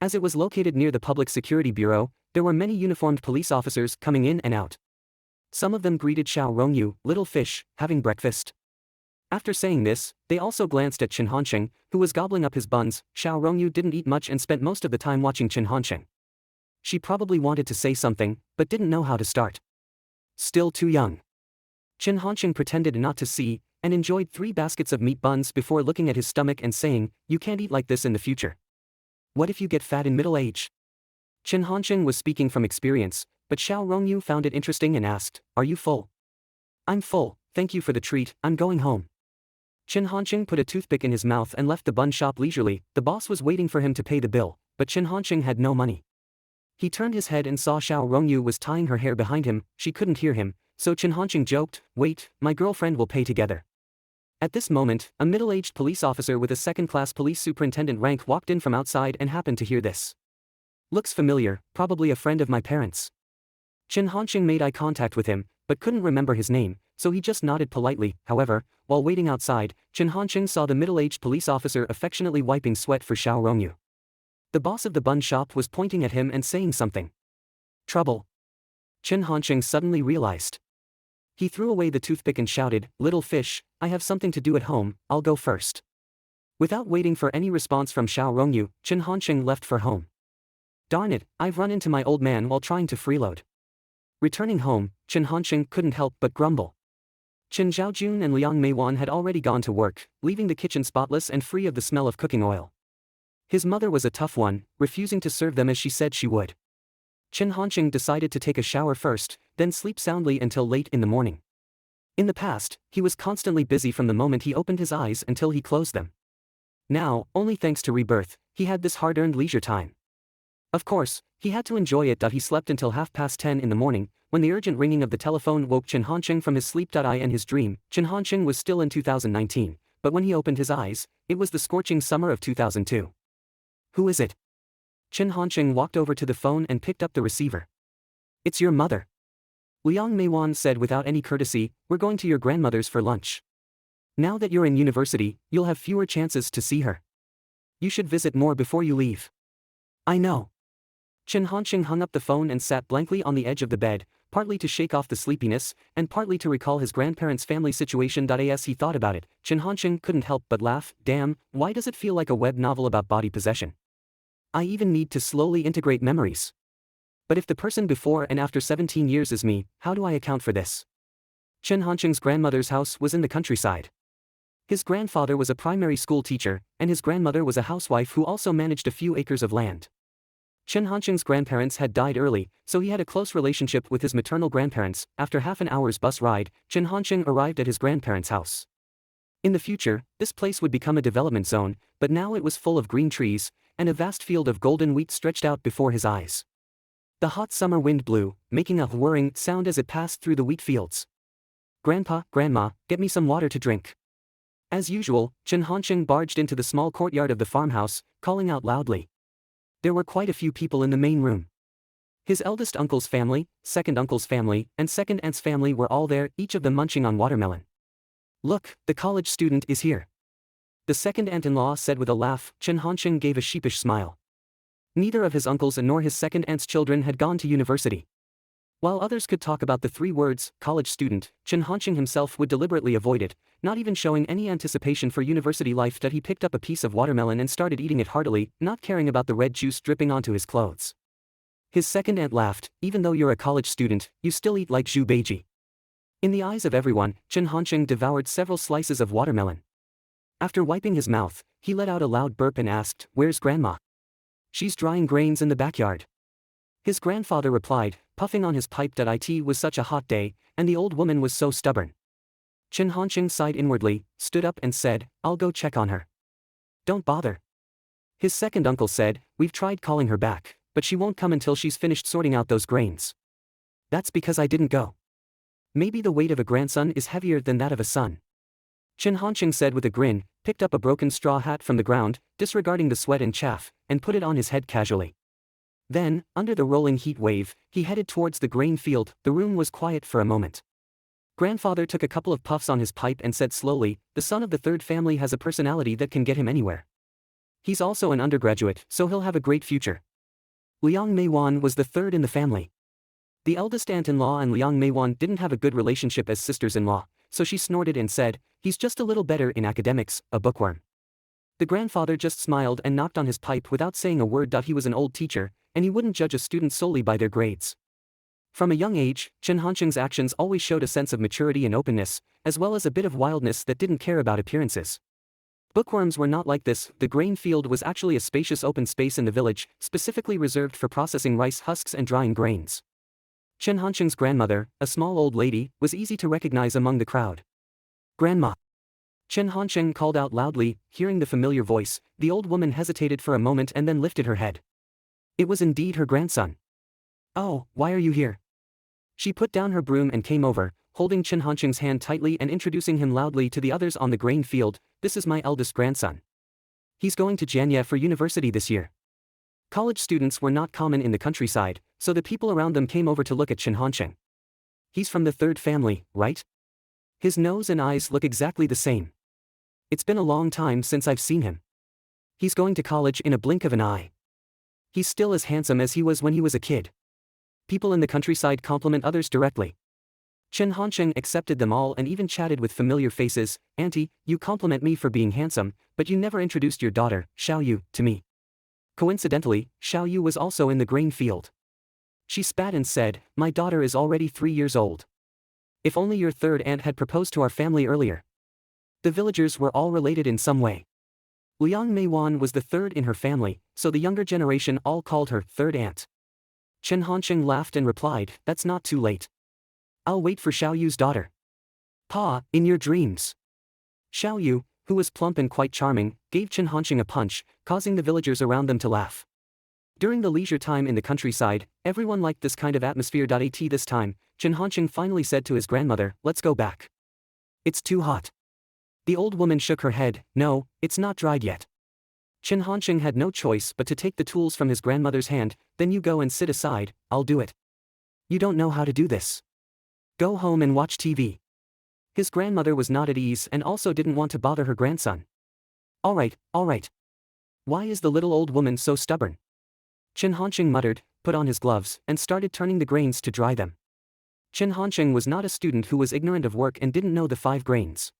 As it was located near the Public Security Bureau, there were many uniformed police officers coming in and out. Some of them greeted Xiao Rongyu, "Little fish, having breakfast?" After saying this, they also glanced at Chen Hansheng, who was gobbling up his buns. Xiao Rongyu didn't eat much and spent most of the time watching Chen Hansheng. She probably wanted to say something, but didn't know how to start. Still too young. Chen Hansheng pretended not to see, and enjoyed 3 baskets of meat buns before looking at his stomach and saying, "You can't eat like this in the future. What if you get fat in middle age?" Chen Hansheng was speaking from experience, but Xiao Rongyu found it interesting and asked, "Are you full?" "I'm full, thank you for the treat, I'm going home." Chen Hansheng put a toothpick in his mouth and left the bun shop leisurely. The boss was waiting for him to pay the bill, but Chen Hansheng had no money. He turned his head and saw Xiao Rongyu was tying her hair behind him. She couldn't hear him, so Chen Hansheng joked, "Wait, my girlfriend will pay together." At this moment, a middle-aged police officer with a second-class police superintendent rank walked in from outside and happened to hear this. "Looks familiar, probably a friend of my parents." Chen Hansheng made eye contact with him, but couldn't remember his name, so he just nodded politely. However, while waiting outside, Chen Hansheng saw the middle-aged police officer affectionately wiping sweat for Xiao Rongyu. The boss of the bun shop was pointing at him and saying something. "Trouble." Chen Hansheng suddenly realized. He threw away the toothpick and shouted, "Little fish, I have something to do at home, I'll go first." Without waiting for any response from Xiao Rongyu, Chen Hansheng left for home. "Darn it, I've run into my old man while trying to freeload." Returning home, Chen Hansheng couldn't help but grumble. Chen Zhaojun and Liang Meiwan had already gone to work, leaving the kitchen spotless and free of the smell of cooking oil. His mother was a tough one, refusing to serve them as she said she would. Chen Hansheng decided to take a shower first, then sleep soundly until late in the morning. In the past, he was constantly busy from the moment he opened his eyes until he closed them. Now, only thanks to rebirth, he had this hard-earned leisure time. Of course, he had to enjoy it. He slept until 10:30 in the morning, when the urgent ringing of the telephone woke Chen Hansheng from his sleep. I and his dream. Chen Hansheng was still in 2019, but when he opened his eyes, it was the scorching summer of 2002. "Who is it?" Chen Hansheng walked over to the phone and picked up the receiver. "It's your mother." Liang Meiwan said without any courtesy, "We're going to your grandmother's for lunch. Now that you're in university, you'll have fewer chances to see her. You should visit more before you leave." "I know." Chen Hansheng hung up the phone and sat blankly on the edge of the bed, partly to shake off the sleepiness, and partly to recall his grandparents' family situation. As he thought about it, Chen Hansheng couldn't help but laugh. Damn, why does it feel like a web novel about body possession? I even need to slowly integrate memories. But if the person before and after 17 years is me, how do I account for this? Chen Hansheng's grandmother's house was in the countryside. His grandfather was a primary school teacher, and his grandmother was a housewife who also managed a few acres of land. Chen Hansheng's grandparents had died early, so he had a close relationship with his maternal grandparents. After half an hour's bus ride, Chen Hansheng arrived at his grandparents' house. In the future, this place would become a development zone, but now it was full of green trees, and a vast field of golden wheat stretched out before his eyes. The hot summer wind blew, making a whirring sound as it passed through the wheat fields. "Grandpa, Grandma, get me some water to drink." As usual, Chen Hansheng barged into the small courtyard of the farmhouse, calling out loudly. There were quite a few people in the main room. His eldest uncle's family, second uncle's family, and second aunt's family were all there, each of them munching on watermelon. "Look, the college student is here," the second aunt-in-law said with a laugh. Chen Hansheng gave a sheepish smile. Neither of his uncles nor his second aunt's children had gone to university. While others could talk about the three words, college student, Chen Hansheng himself would deliberately avoid it, not even showing any anticipation for university life. That he picked up a piece of watermelon and started eating it heartily, not caring about the red juice dripping onto his clothes. His second aunt laughed. "Even though you're a college student, you still eat like Zhu Beiji." In the eyes of everyone, Chen Hansheng devoured several slices of watermelon. After wiping his mouth, he let out a loud burp and asked, "Where's Grandma?" "She's drying grains in the backyard," his grandfather replied, puffing on his pipe. It was such a hot day, and the old woman was so stubborn. Chen Hansheng sighed inwardly, stood up and said, "I'll go check on her." "Don't bother," his second uncle said. "We've tried calling her back, but she won't come until she's finished sorting out those grains." "That's because I didn't go. Maybe the weight of a grandson is heavier than that of a son," Chen Hansheng said with a grin, picked up a broken straw hat from the ground, disregarding the sweat and chaff, and put it on his head casually. Then, under the rolling heat wave, he headed towards the grain field. The room was quiet for a moment. Grandfather took a couple of puffs on his pipe and said slowly, "The son of the third family has a personality that can get him anywhere. He's also an undergraduate, so he'll have a great future." Liang Meiwan was the third in the family. The eldest aunt-in-law and Liang Meiwan didn't have a good relationship as sisters-in-law, so she snorted and said, "He's just a little better in academics, a bookworm." The grandfather just smiled and knocked on his pipe without saying a word. He was an old teacher, and he wouldn't judge a student solely by their grades. From a young age, Chen Hansheng's actions always showed a sense of maturity and openness, as well as a bit of wildness that didn't care about appearances. Bookworms were not like this. The grain field was actually a spacious open space in the village, specifically reserved for processing rice husks and drying grains. Chen Hansheng's grandmother, a small old lady, was easy to recognize among the crowd. "Grandma!" Chen Hansheng called out loudly. Hearing the familiar voice, the old woman hesitated for a moment and then lifted her head. It was indeed her grandson. "Oh, why are you here?" She put down her broom and came over, holding Chen Hansheng's hand tightly and introducing him loudly to the others on the grain field. "This is my eldest grandson. He's going to Jianye for university this year." College students were not common in the countryside, so the people around them came over to look at Chen Hansheng. "He's from the third family, right? His nose and eyes look exactly the same. It's been a long time since I've seen him. He's going to college in a blink of an eye. He's still as handsome as he was when he was a kid." People in the countryside compliment others directly. Chen Hansheng accepted them all and even chatted with familiar faces. "Auntie, you compliment me for being handsome, but you never introduced your daughter, Xiao Yu, to me." Coincidentally, Xiao Yu was also in the grain field. She spat and said, "My daughter is already 3 years old. If only your third aunt had proposed to our family earlier." The villagers were all related in some way. Liang Meiwan was the third in her family, so the younger generation all called her third aunt. Chen Hansheng laughed and replied, "That's not too late. I'll wait for Xiao Yu's daughter." "Pa, in your dreams." Xiao Yu, who was plump and quite charming, gave Chen Hansheng a punch, causing the villagers around them to laugh. During the leisure time in the countryside, everyone liked this kind of atmosphere. This time, Chen Hansheng finally said to his grandmother, "Let's go back. It's too hot." The old woman shook her head. "No, it's not dried yet." Chen Hansheng had no choice but to take the tools from his grandmother's hand. "Then you go and sit aside, I'll do it. You don't know how to do this. Go home and watch TV." His grandmother was not at ease and also didn't want to bother her grandson. All right. Why is the little old woman so stubborn?" Chen Hansheng muttered, put on his gloves, and started turning the grains to dry them. Chen Hansheng was not a student who was ignorant of work and didn't know the 5 grains.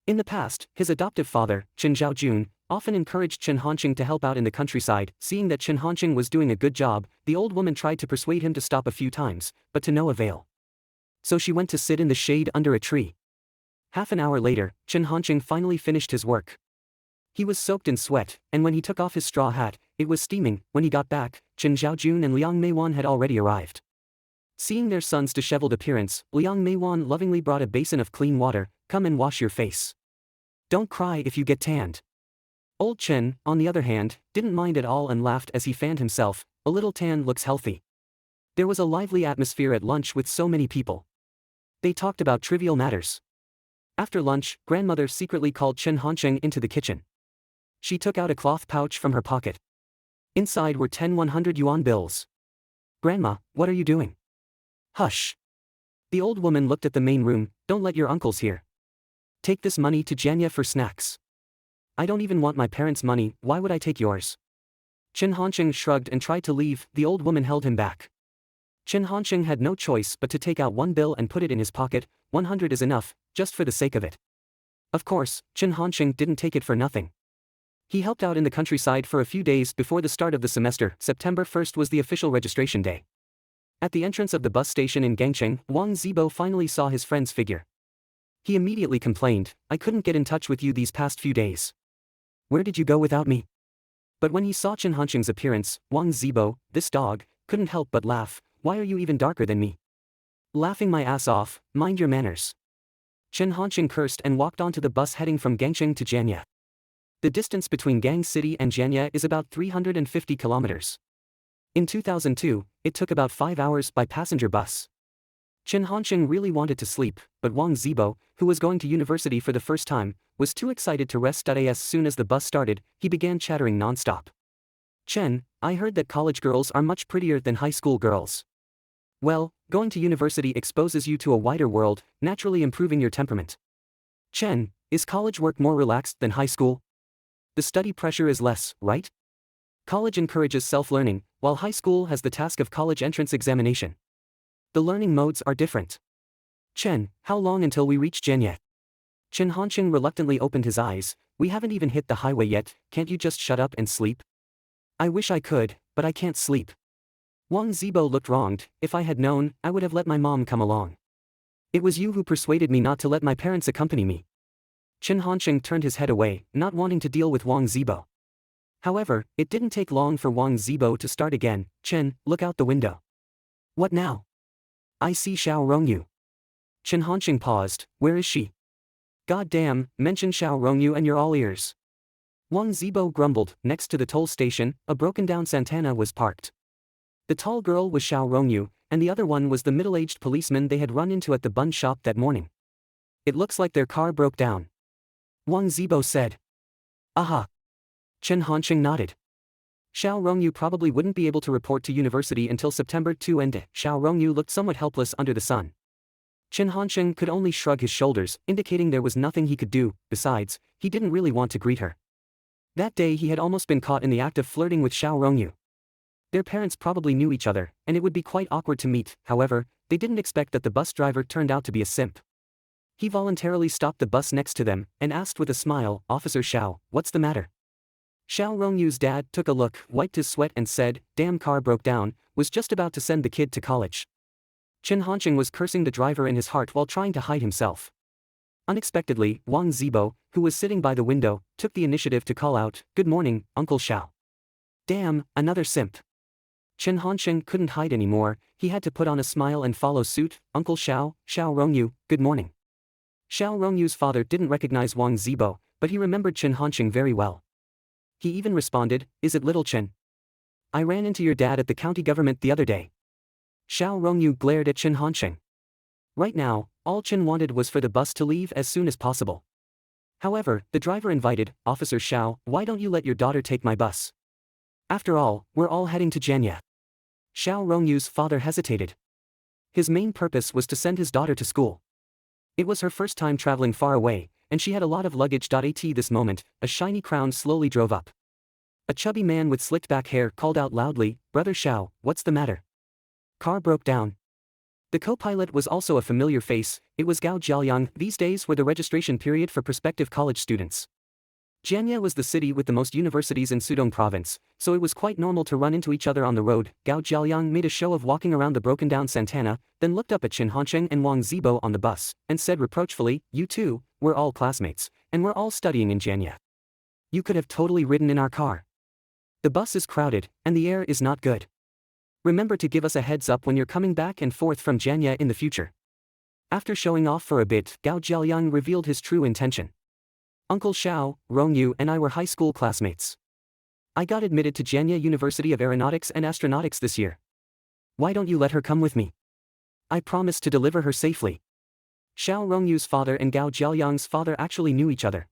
In the past, his adoptive father, Chen Zhaojun, often encouraged Chen Hansheng to help out in the countryside. Seeing that Chen Hansheng was doing a good job, the old woman tried to persuade him to stop a few times, but to no avail. So she went to sit in the shade under a tree. Half an hour later, Chen Hansheng finally finished his work. He was soaked in sweat, and when he took off his straw hat, it was steaming. When he got back, Chen Zhaojun and Liang Meiwan had already arrived. Seeing their son's disheveled appearance, Liang Meiwan lovingly brought a basin of clean water. "Come and wash your face. Don't cry if you get tanned." Old Chen, on the other hand, didn't mind at all and laughed as he fanned himself. "A little tan looks healthy." There was a lively atmosphere at lunch with so many people. They talked about trivial matters. After lunch, grandmother secretly called Chen Hansheng into the kitchen. She took out a cloth pouch from her pocket. Inside were 10 100 yuan bills. Grandma, what are you doing? Hush. The old woman looked at the main room. Don't let your uncles hear. Take this money to Janya for snacks. I don't even want my parents' money, why would I take yours? Chen Hansheng shrugged and tried to leave. The old woman held him back. Chen Hansheng had no choice but to take out one bill and put it in his pocket. 100 is enough, just for the sake of it. Of course, Chen Hansheng didn't take it for nothing. He helped out in the countryside for a few days before the start of the semester. September 1st was the official registration day. At the entrance of the bus station in Gangcheng, Wang Zibo finally saw his friend's figure. He immediately complained, I couldn't get in touch with you these past few days. Where did you go without me? But when he saw Chen Hansheng's appearance, Wang Zibo, this dog, couldn't help but laugh. Why are you even darker than me? Laughing my ass off, mind your manners. Chen Hansheng cursed and walked onto the bus heading from Gangcheng to Janya. The distance between Gang City and Janya is about 350 kilometers. In 2002, it took about 5 hours by passenger bus. Chen Hansheng really wanted to sleep, but Wang Zibo, who was going to university for the first time, was too excited to rest. As soon as the bus started, he began chattering non-stop. Chen, I heard that college girls are much prettier than high school girls. Well, going to university exposes you to a wider world, naturally improving your temperament. Chen, is college work more relaxed than high school? The study pressure is less, right? College encourages self-learning, while high school has the task of college entrance examination. The learning modes are different. Chen, how long until we reach Jenya? Chen Hansheng reluctantly opened his eyes. We haven't even hit the highway yet, can't you just shut up and sleep? I wish I could, but I can't sleep. Wang Zibo looked wronged. If I had known, I would have let my mom come along. It was you who persuaded me not to let my parents accompany me. Chen Hansheng turned his head away, not wanting to deal with Wang Zibo. However, it didn't take long for Wang Zibo to start again. Chen, look out the window. What now? I see Xiao Rongyu. Chen Hansheng paused. Where is she? God damn, mention Xiao Rongyu and you're all ears. Wang Zibo grumbled. Next to the toll station, a broken-down Santana was parked. The tall girl was Xiao Rongyu, and the other one was the middle-aged policeman they had run into at the bun shop that morning. It looks like their car broke down. Wang Zibo said. Aha. Chen Hansheng nodded. Xiao Rongyu probably wouldn't be able to report to university until September 2 and Xiao Rongyu looked somewhat helpless under the sun. Chen Hansheng could only shrug his shoulders, indicating there was nothing he could do. Besides, he didn't really want to greet her. That day he had almost been caught in the act of flirting with Xiao Rongyu. Their parents probably knew each other, and it would be quite awkward to meet. However, they didn't expect that the bus driver turned out to be a simp. He voluntarily stopped the bus next to them, and asked with a smile, Officer Xiao, what's the matter? Xiao Rongyu's dad took a look, wiped his sweat and said, damn car broke down, was just about to send the kid to college. Chen Hansheng was cursing the driver in his heart while trying to hide himself. Unexpectedly, Wang Zibo, who was sitting by the window, took the initiative to call out, good morning, Uncle Xiao. Damn, another simp. Chen Hansheng couldn't hide anymore, he had to put on a smile and follow suit, Uncle Xiao, Xiao Rongyu, good morning. Xiao Rongyu's father didn't recognize Wang Zibo, but he remembered Chen Hansheng very well. He even responded, is it little Chen? I ran into your dad at the county government the other day. Xiao Rongyu glared at Chen Hansheng. Right now, all Chen wanted was for the bus to leave as soon as possible. However, the driver invited, Officer Xiao, why don't you let your daughter take my bus? After all, we're all heading to Jenya. Xiao Rongyu's father hesitated. His main purpose was to send his daughter to school. It was her first time traveling far away, and she had a lot of luggage. At this moment, a shiny crown slowly drove up. A chubby man with slicked back hair called out loudly, Brother Xiao, what's the matter? Car broke down. The co-pilot was also a familiar face, it was Gao Jiaoyang. These days were the registration period for prospective college students. Janya was the city with the most universities in Sudong province, so it was quite normal to run into each other on the road. Gao Jiaoyang made a show of walking around the broken-down Santana, then looked up at Chen Hansheng and Wang Zibo on the bus, and said reproachfully, you two, we're all classmates, and we're all studying in Janya. You could have totally ridden in our car. The bus is crowded, and the air is not good. Remember to give us a heads up when you're coming back and forth from Janya in the future. After showing off for a bit, Gao Jiaoyang revealed his true intention. Uncle Xiao, Rongyu and I were high school classmates. I got admitted to Janya University of Aeronautics and Astronautics this year. Why don't you let her come with me? I promised to deliver her safely. Xiao Rongyu's father and Gao Jiaoyang's father actually knew each other.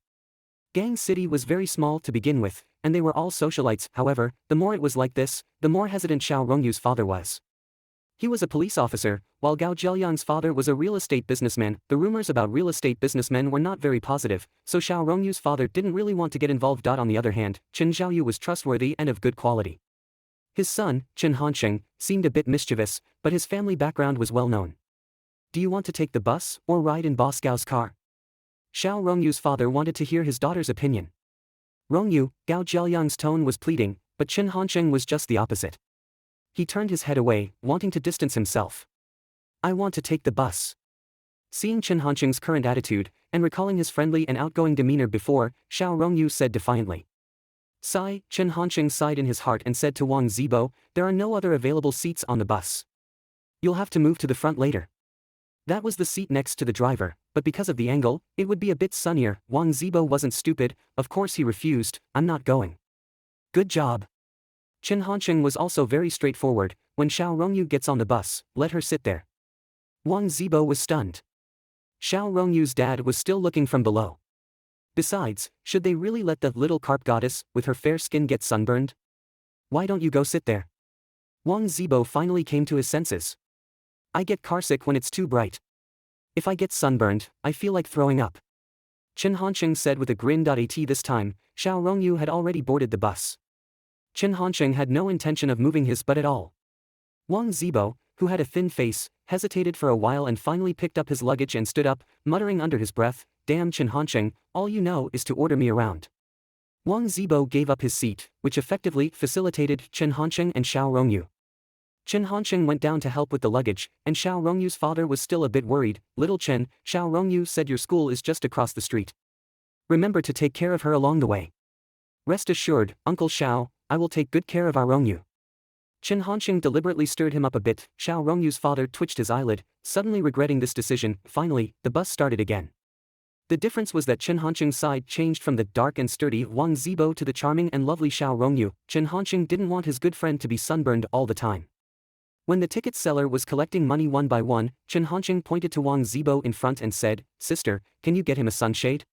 Gang City was very small to begin with, and they were all socialites. However, the more it was like this, the more hesitant Xiao Rongyu's father was. He was a police officer, while Gao Jiaoyang's father was a real estate businessman. The rumors about real estate businessmen were not very positive, so Xiao Rongyu's father didn't really want to get involved. On the other hand, Chen Xiaoyu was trustworthy and of good quality. His son, Chen Hansheng, seemed a bit mischievous, but his family background was well known. Do you want to take the bus or ride in Boss Gao's car? Xiao Rongyu's father wanted to hear his daughter's opinion. Rongyu, Gao Jiaoyang's tone was pleading, but Chen Hansheng was just the opposite. He turned his head away, wanting to distance himself. I want to take the bus. Seeing Chen Hansheng's current attitude, and recalling his friendly and outgoing demeanor before, Xiao Rongyu said defiantly. Sigh, Chen Hansheng sighed in his heart and said to Wang Zibo, there are no other available seats on the bus. You'll have to move to the front later. That was the seat next to the driver, but because of the angle, it would be a bit sunnier. Wang Zibo wasn't stupid, of course he refused. I'm not going. Good job. Chen Hansheng was also very straightforward. When Xiao Rongyu gets on the bus, let her sit there. Wang Zibo was stunned. Xiao Rongyu's dad was still looking from below. Besides, should they really let the little carp goddess, with her fair skin, get sunburned? Why don't you go sit there? Wang Zibo finally came to his senses. I get carsick when it's too bright. If I get sunburned, I feel like throwing up. Chen Hansheng said with a grin. At this time, Xiao Rongyu had already boarded the bus. Chen Hansheng had no intention of moving his butt at all. Wang Zibo, who had a thin face, hesitated for a while and finally picked up his luggage and stood up, muttering under his breath, damn Chen Hansheng, all you know is to order me around. Wang Zibo gave up his seat, which effectively facilitated Chen Hansheng and Xiao Rongyu. Chen Hansheng went down to help with the luggage, and Xiao Rongyu's father was still a bit worried. Little Chen, Xiao Rongyu said your school is just across the street. Remember to take care of her along the way. Rest assured, Uncle Xiao, I will take good care of our Rongyu. Chen Hansheng deliberately stirred him up a bit. Xiao Rongyu's father twitched his eyelid, suddenly regretting this decision. Finally, the bus started again. The difference was that Chen Hansheng's side changed from the dark and sturdy Wang Zibo to the charming and lovely Xiao Rongyu. Chen Hansheng didn't want his good friend to be sunburned all the time. When the ticket seller was collecting money one by one, Chen Hansheng pointed to Wang Zibo in front and said, Sister, can you get him a sunshade?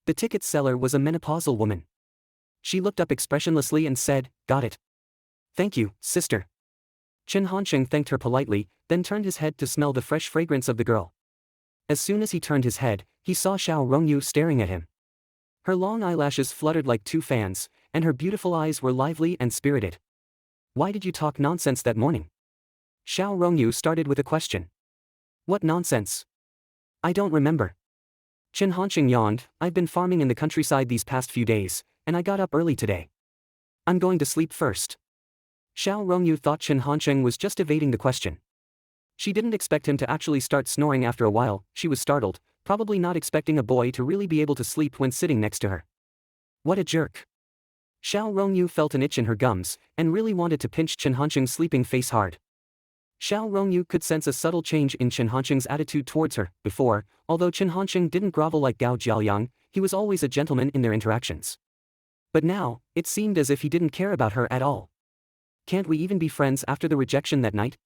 The ticket seller was a menopausal woman. She looked up expressionlessly and said, Got it. Thank you, sister. Chen Hansheng thanked her politely, then turned his head to smell the fresh fragrance of the girl. As soon as he turned his head, he saw Xiao Rongyu staring at him. Her long eyelashes fluttered like two fans, and her beautiful eyes were lively and spirited. Why did you talk nonsense that morning? Xiao Rongyu started with a question. What nonsense? I don't remember. Chen Hansheng yawned. I've been farming in the countryside these past few days, and I got up early today. I'm going to sleep first. Xiao Rongyu thought Chen Hansheng was just evading the question. She didn't expect him to actually start snoring after a while. She was startled, probably not expecting a boy to really be able to sleep when sitting next to her. What a jerk. Xiao Rongyu felt an itch in her gums, and really wanted to pinch Chen Hansheng's sleeping face hard. Xiao Rongyu could sense a subtle change in Chen Hansheng's attitude towards her. Before, although Chen Hansheng didn't grovel like Gao Jiaoyang, he was always a gentleman in their interactions. But now, it seemed as if he didn't care about her at all. Can't we even be friends after the rejection that night?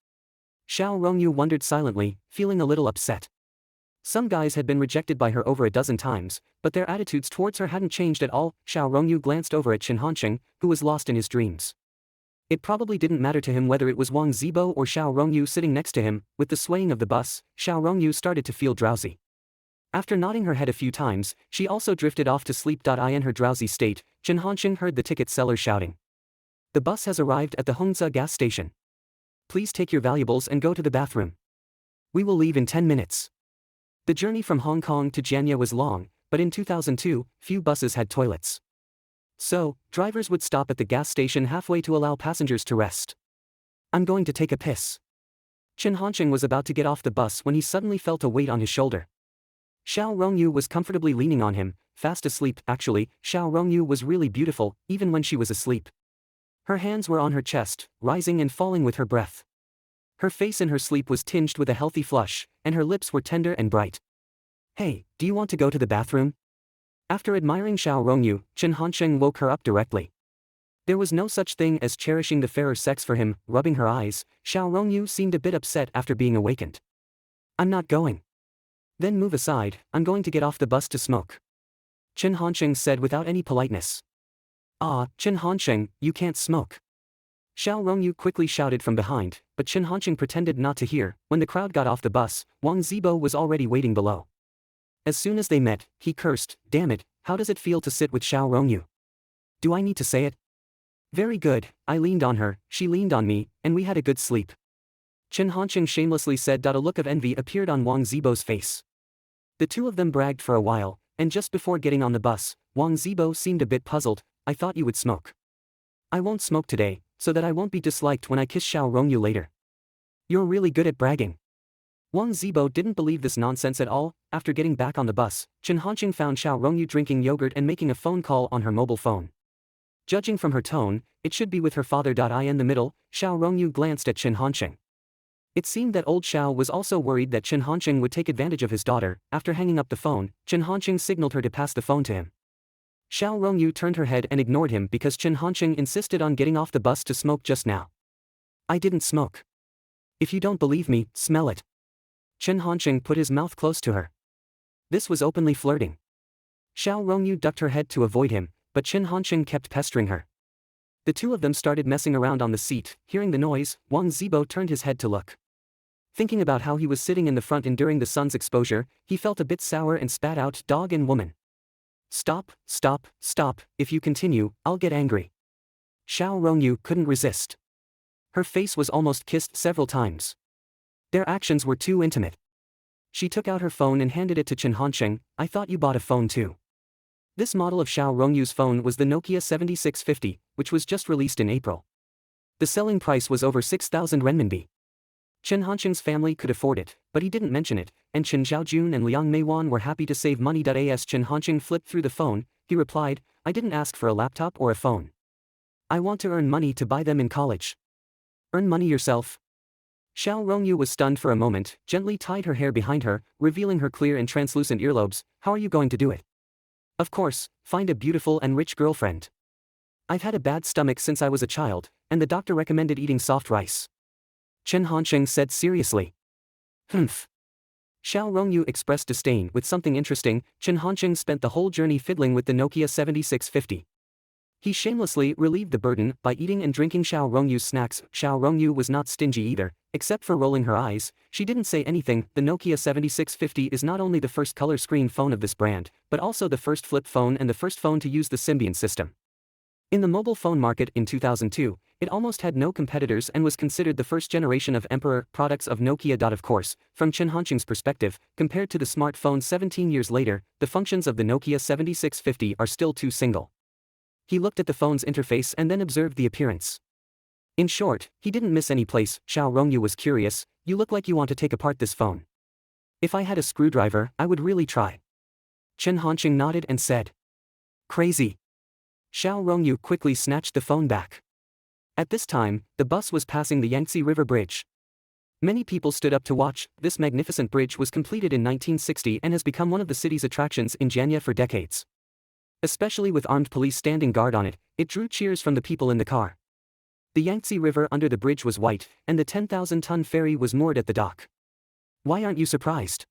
Xiao Rongyu wondered silently, feeling a little upset. Some guys had been rejected by her over a dozen times, but their attitudes towards her hadn't changed at all. Xiao Rongyu glanced over at Chen Hansheng, who was lost in his dreams. It probably didn't matter to him whether it was Wang Zibo or Xiao Rongyu sitting next to him. With the swaying of the bus, Xiao Rongyu started to feel drowsy. After nodding her head a few times, she also drifted off to sleep. In her drowsy state, Chen Hansheng heard the ticket seller shouting. The bus has arrived at the Hongzhe gas station. Please take your valuables and go to the bathroom. We will leave in 10 minutes. The journey from Hong Kong to Jianye was long, but in 2002, few buses had toilets. So, drivers would stop at the gas station halfway to allow passengers to rest. I'm going to take a piss. Chen Hansheng was about to get off the bus when he suddenly felt a weight on his shoulder. Xiao Rongyu was comfortably leaning on him, fast asleep. Actually, Xiao Rongyu was really beautiful, even when she was asleep. Her hands were on her chest, rising and falling with her breath. Her face in her sleep was tinged with a healthy flush, and her lips were tender and bright. Hey, do you want to go to the bathroom? After admiring Xiao Rongyu, Chen Hansheng woke her up directly. There was no such thing as cherishing the fairer sex for him. Rubbing her eyes, Xiao Rongyu seemed a bit upset after being awakened. I'm not going. Then move aside, I'm going to get off the bus to smoke. Chen Hansheng said without any politeness. Ah, Chen Hansheng, you can't smoke. Xiao Rongyu quickly shouted from behind, but Chen Hansheng pretended not to hear. When the crowd got off the bus, Wang Zibo was already waiting below. As soon as they met, he cursed, "Damn it, how does it feel to sit with Xiao Rongyu? Do I need to say it? Very good, I leaned on her, she leaned on me, and we had a good sleep." Chen Hansheng shamelessly said. A look of envy appeared on Wang Zibo's face. The two of them bragged for a while, and just before getting on the bus, Wang Zibo seemed a bit puzzled. "I thought you would smoke." "I won't smoke today, so that I won't be disliked when I kiss Xiao Rongyu later." "You're really good at bragging." Wang Zibo didn't believe this nonsense at all. After getting back on the bus, Chen Hansheng found Xiao Rongyu drinking yogurt and making a phone call on her mobile phone. Judging from her tone, it should be with her father. In the middle, Xiao Rongyu glanced at Chen Hansheng. It seemed that old Xiao was also worried that Chen Hansheng would take advantage of his daughter. After hanging up the phone, Chen Hansheng signaled her to pass the phone to him. Xiao Rongyu turned her head and ignored him because Chen Hansheng insisted on getting off the bus to smoke just now. "I didn't smoke. If you don't believe me, smell it." Chen Hansheng put his mouth close to her. This was openly flirting. Xiao Rongyu ducked her head to avoid him, but Chen Hansheng kept pestering her. The two of them started messing around on the seat. Hearing the noise, Wang Zibo turned his head to look. Thinking about how he was sitting in the front enduring the sun's exposure, he felt a bit sour and spat out, "Dog and woman. Stop, stop, stop, if you continue, I'll get angry." Xiao Rongyu couldn't resist. Her face was almost kissed several times. Their actions were too intimate. She took out her phone and handed it to Chen Hansheng. "I thought you bought a phone too." This model of Xiao Rongyu's phone was the Nokia 7650, which was just released in April. The selling price was over 6,000 renminbi. Chen Hansheng's family could afford it, but he didn't mention it, and Chen Xiaojun and Liang Meiwan were happy to save money. As Chen Hansheng flipped through the phone, he replied, "I didn't ask for a laptop or a phone. I want to earn money to buy them in college." "Earn money yourself?" Xiao Rongyu was stunned for a moment, gently tied her hair behind her, revealing her clear and translucent earlobes. "How are you going to do it?" "Of course, find a beautiful and rich girlfriend. I've had a bad stomach since I was a child, and the doctor recommended eating soft rice." Chen Hansheng said seriously. "Humph." Xiao Rongyu expressed disdain. With something interesting, Chen Hansheng spent the whole journey fiddling with the Nokia 7650. He shamelessly relieved the burden by eating and drinking Xiao Rongyu's snacks. Xiao Rongyu was not stingy either, except for rolling her eyes. She didn't say anything. The Nokia 7650 is not only the first color screen phone of this brand, but also the first flip phone and the first phone to use the Symbian system. In the mobile phone market in 2002, it almost had no competitors and was considered the first generation of Emperor products of Nokia. Of course, from Chen Hansheng's perspective, compared to the smartphone 17 years later, the functions of the Nokia 7650 are still too single. He looked at the phone's interface and then observed the appearance. In short, he didn't miss any place. Xiao Rongyu was curious. "You look like you want to take apart this phone." "If I had a screwdriver, I would really try." Chen Hansheng nodded and said. "Crazy." Xiao Rongyu quickly snatched the phone back. At this time, the bus was passing the Yangtze River Bridge. Many people stood up to watch. This magnificent bridge was completed in 1960 and has become one of the city's attractions in Jianye for decades. Especially with armed police standing guard on it, it drew cheers from the people in the car. The Yangtze River under the bridge was white, and the 10,000-ton ferry was moored at the dock. "Why aren't you surprised?"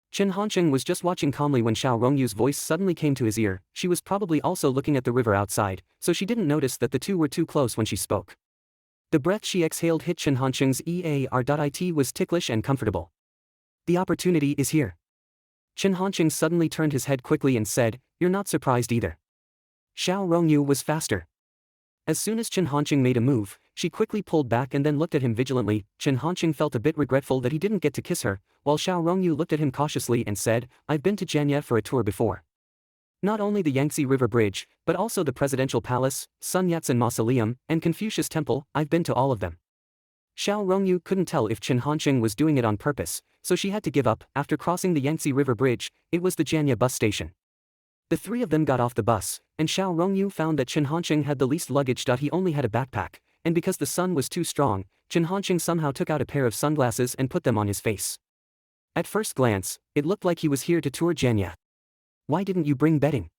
Chen Hansheng was just watching calmly when Xiao Rongyu's voice suddenly came to his ear. She was probably also looking at the river outside, so she didn't notice that the two were too close when she spoke. The breath she exhaled hit Chen Hansheng's ear. It was ticklish and comfortable. "The opportunity is here." Chen Hansheng suddenly turned his head quickly and said, "You're not surprised either." Xiao Rongyu was faster. As soon as Chen Hansheng made a move, she quickly pulled back and then looked at him vigilantly. Chen Hansheng felt a bit regretful that he didn't get to kiss her, while Xiao Rongyu looked at him cautiously and said, "I've been to Jianye for a tour before. Not only the Yangtze River Bridge, but also the Presidential Palace, Sun Yat-sen Mausoleum, and Confucius Temple. I've been to all of them." Xiao Rongyu couldn't tell if Chen Hansheng was doing it on purpose, so she had to give up. After crossing the Yangtze River Bridge, it was the Jianye bus station. The three of them got off the bus, and Xiao Rongyu found that Chen Hansheng had the least luggage. He only had a backpack, and because the sun was too strong, Chen Hansheng somehow took out a pair of sunglasses and put them on his face. At first glance, it looked like he was here to tour Jianye. "Why didn't you bring bedding?"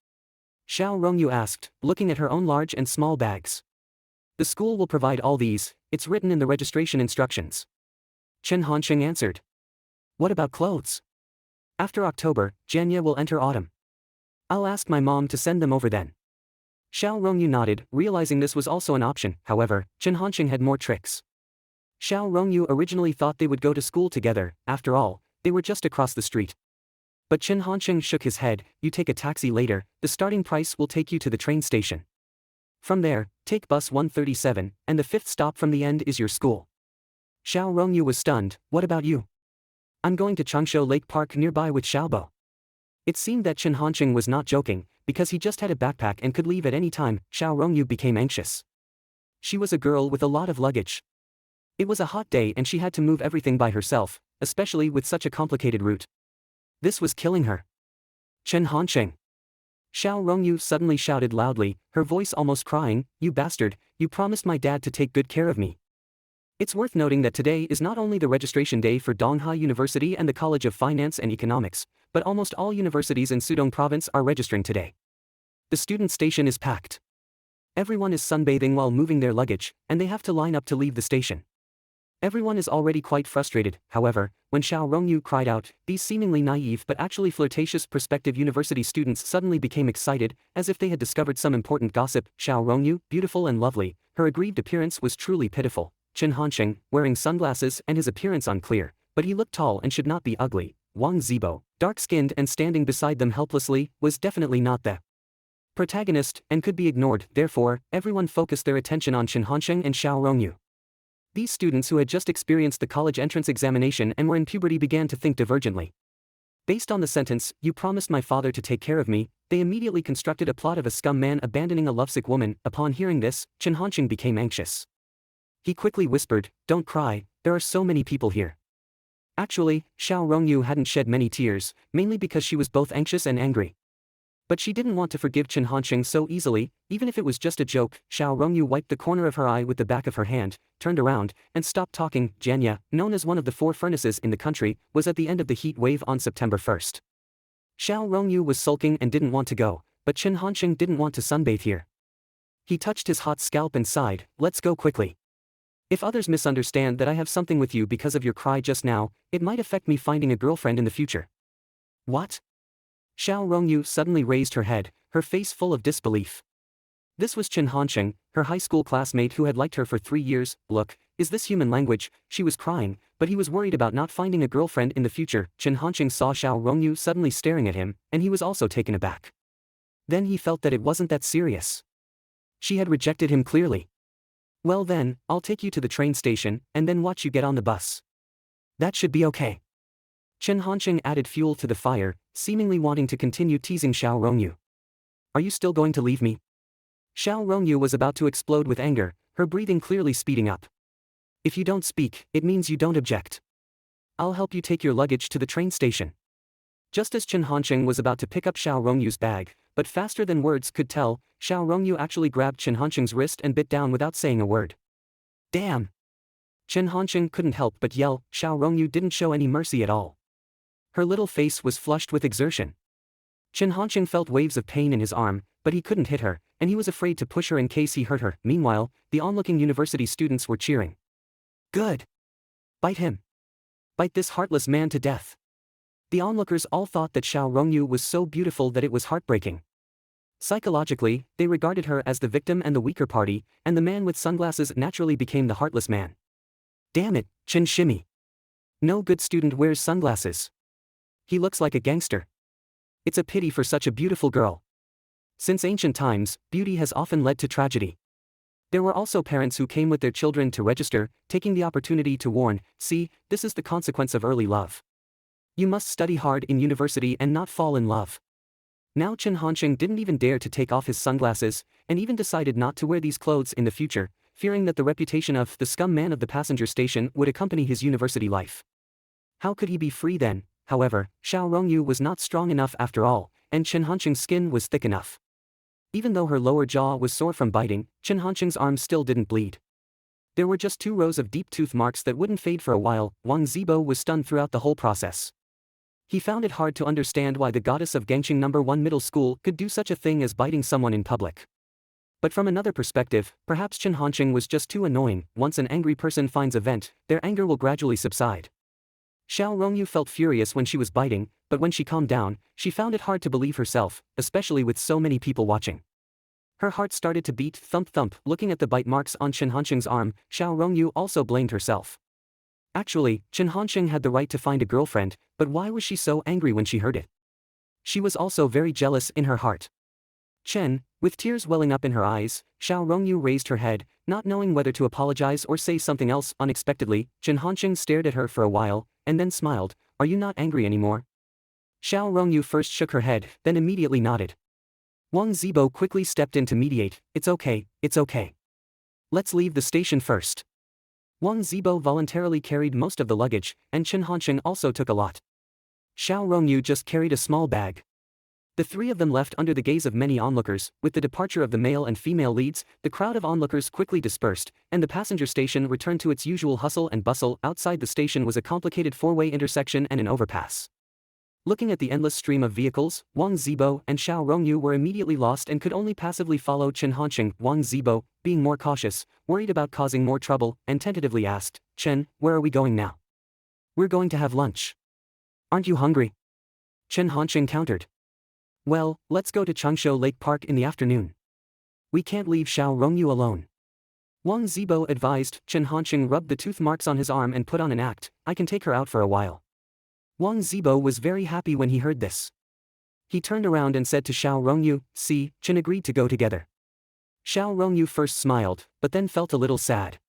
Xiao Rongyu asked, looking at her own large and small bags. "The school will provide all these, it's written in the registration instructions." Chen Hansheng answered. "What about clothes?" "After October, Jianye will enter autumn. I'll ask my mom to send them over then." Xiao Rongyu nodded, realizing this was also an option. However, Chen Hansheng had more tricks. Xiao Rongyu originally thought they would go to school together. After all, they were just across the street. But Chen Hansheng shook his head. You take a taxi later, the starting price will take you to the train station. From there, take bus 137, and the fifth stop from the end is your school. Xiao Rongyu was stunned. What about you? I'm going to Changsha Lake Park nearby with Xiaobo. It seemed that Chen Hansheng was not joking, because he just had a backpack and could leave at any time. Xiao Rongyu became anxious. She was a girl with a lot of luggage. It was a hot day and she had to move everything by herself, especially with such a complicated route. This was killing her. Chen Hansheng. Xiao Rongyu suddenly shouted loudly, her voice almost crying, you bastard, you promised my dad to take good care of me. It's worth noting that today is not only the registration day for Donghai University and the College of Finance and Economics, but almost all universities in Sudong Province are registering today. The student station is packed. Everyone is sunbathing while moving their luggage, and they have to line up to leave the station. Everyone is already quite frustrated. However, when Xiao Rongyu cried out, these seemingly naive but actually flirtatious prospective university students suddenly became excited, as if they had discovered some important gossip. Xiao Rongyu, beautiful and lovely, her aggrieved appearance was truly pitiful. Chen Hansheng, wearing sunglasses and his appearance unclear, but he looked tall and should not be ugly. Wang Zibo, dark-skinned and standing beside them helplessly, was definitely not the protagonist and could be ignored. Therefore, everyone focused their attention on Chen Hansheng and Xiao Rongyu. These students who had just experienced the college entrance examination and were in puberty began to think divergently. Based on the sentence, you promised my father to take care of me, they immediately constructed a plot of a scum man abandoning a lovesick woman. Upon hearing this, Chen Hansheng became anxious. He quickly whispered, don't cry, there are so many people here. Actually, Xiao Rongyu hadn't shed many tears, mainly because she was both anxious and angry. But she didn't want to forgive Chen Hansheng so easily, even if it was just a joke. Xiao Rongyu wiped the corner of her eye with the back of her hand, turned around, and stopped talking. Jianya, known as one of the 4 furnaces in the country, was at the end of the heat wave on September 1st. Xiao Rongyu was sulking and didn't want to go, but Chen Hansheng didn't want to sunbathe here. He touched his hot scalp and sighed, let's go quickly. If others misunderstand that I have something with you because of your cry just now, it might affect me finding a girlfriend in the future. What? Xiao Rongyu suddenly raised her head, her face full of disbelief. This was Chen Hansheng, her high school classmate who had liked her for 3 years. Look, is this human language? She was crying, but he was worried about not finding a girlfriend in the future. Chen Hansheng saw Xiao Rongyu suddenly staring at him, and he was also taken aback. Then he felt that it wasn't that serious. She had rejected him clearly. Well then, I'll take you to the train station, and then watch you get on the bus. That should be okay. Chen Hansheng added fuel to the fire, seemingly wanting to continue teasing Xiao Rongyu. Are you still going to leave me? Xiao Rongyu was about to explode with anger, her breathing clearly speeding up. If you don't speak, it means you don't object. I'll help you take your luggage to the train station. Just as Chen Hansheng was about to pick up Xiao Rongyu's bag, but faster than words could tell, Xiao Rongyu actually grabbed Chen Hansheng's wrist and bit down without saying a word. Damn! Chen Hansheng couldn't help but yell. Xiao Rongyu didn't show any mercy at all. Her little face was flushed with exertion. Chen Hansheng felt waves of pain in his arm, but he couldn't hit her, and he was afraid to push her in case he hurt her. Meanwhile, the onlooking university students were cheering. Good! Bite him! Bite this heartless man to death! The onlookers all thought that Xiao Rongyu was so beautiful that it was heartbreaking. Psychologically, they regarded her as the victim and the weaker party, and the man with sunglasses naturally became the heartless man. Damn it, Chen Shimi! No good student wears sunglasses. He looks like a gangster. It's a pity for such a beautiful girl. Since ancient times, beauty has often led to tragedy. There were also parents who came with their children to register, taking the opportunity to warn, see, this is the consequence of early love. You must study hard in university and not fall in love. Now Chen Hansheng didn't even dare to take off his sunglasses, and even decided not to wear these clothes in the future, fearing that the reputation of the scum man of the passenger station would accompany his university life. How could he be free then? However, Xiao Rongyu was not strong enough after all, and Chen Hansheng's skin was thick enough. Even though her lower jaw was sore from biting, Chen Hansheng's arms still didn't bleed. There were just 2 rows of deep tooth marks that wouldn't fade for a while. Wang Zibo was stunned throughout the whole process. He found it hard to understand why the goddess of Gangxing No. 1 middle school could do such a thing as biting someone in public. But from another perspective, perhaps Chen Hansheng was just too annoying. Once an angry person finds a vent, their anger will gradually subside. Xiao Rongyu felt furious when she was biting, but when she calmed down, she found it hard to believe herself, especially with so many people watching. Her heart started to beat thump-thump. Looking at the bite marks on Chen Hansheng's arm, Xiao Rongyu also blamed herself. Actually, Chen Hansheng had the right to find a girlfriend, but why was she so angry when she heard it? She was also very jealous in her heart. Chen, with tears welling up in her eyes, Xiao Rongyu raised her head, not knowing whether to apologize or say something else. Unexpectedly, Chen Hansheng stared at her for a while, and then smiled. Are you not angry anymore? Xiao Rongyu first shook her head, then immediately nodded. Wang Zibo quickly stepped in to mediate. It's okay, it's okay. Let's leave the station first. Wang Zibo voluntarily carried most of the luggage, and Chen Hansheng also took a lot. Xiao Rongyu just carried a small bag. The three of them left under the gaze of many onlookers. With the departure of the male and female leads, the crowd of onlookers quickly dispersed, and the passenger station returned to its usual hustle and bustle. Outside the station was a complicated four-way intersection and an overpass. Looking at the endless stream of vehicles, Wang Zibo and Xiao Rongyu were immediately lost and could only passively follow Chen Hansheng. Wang Zibo, being more cautious, worried about causing more trouble, and tentatively asked, Chen, where are we going now? We're going to have lunch. Aren't you hungry? Chen Hansheng countered. Well, let's go to Changsha Lake Park in the afternoon. We can't leave Xiao Rongyu alone. Wang Zibo advised. Chen Hansheng rubbed the tooth marks on his arm and put on an act. I can take her out for a while. Wang Zibo was very happy when he heard this. He turned around and said to Xiao Rongyu, see, Chen agreed to go together. Xiao Rongyu first smiled, but then felt a little sad.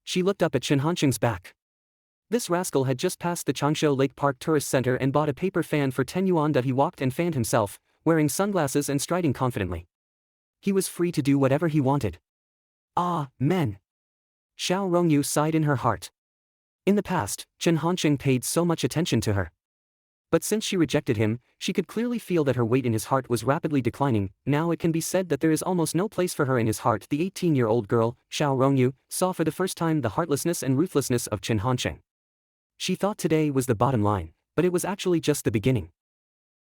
She looked up at Chen Hansheng's back. This rascal had just passed the Changsha Lake Park Tourist Center and bought a paper fan for 10 yuan that he walked and fanned himself, wearing sunglasses and striding confidently. He was free to do whatever he wanted. Ah, men. Xiao Rongyu sighed in her heart. In the past, Chen Hansheng paid so much attention to her. But since she rejected him, she could clearly feel that her weight in his heart was rapidly declining. Now it can be said that there is almost no place for her in his heart. The 18-year-old girl, Xiao Rongyu, saw for the first time the heartlessness and ruthlessness of Chen Hansheng. She thought today was the bottom line, but it was actually just the beginning.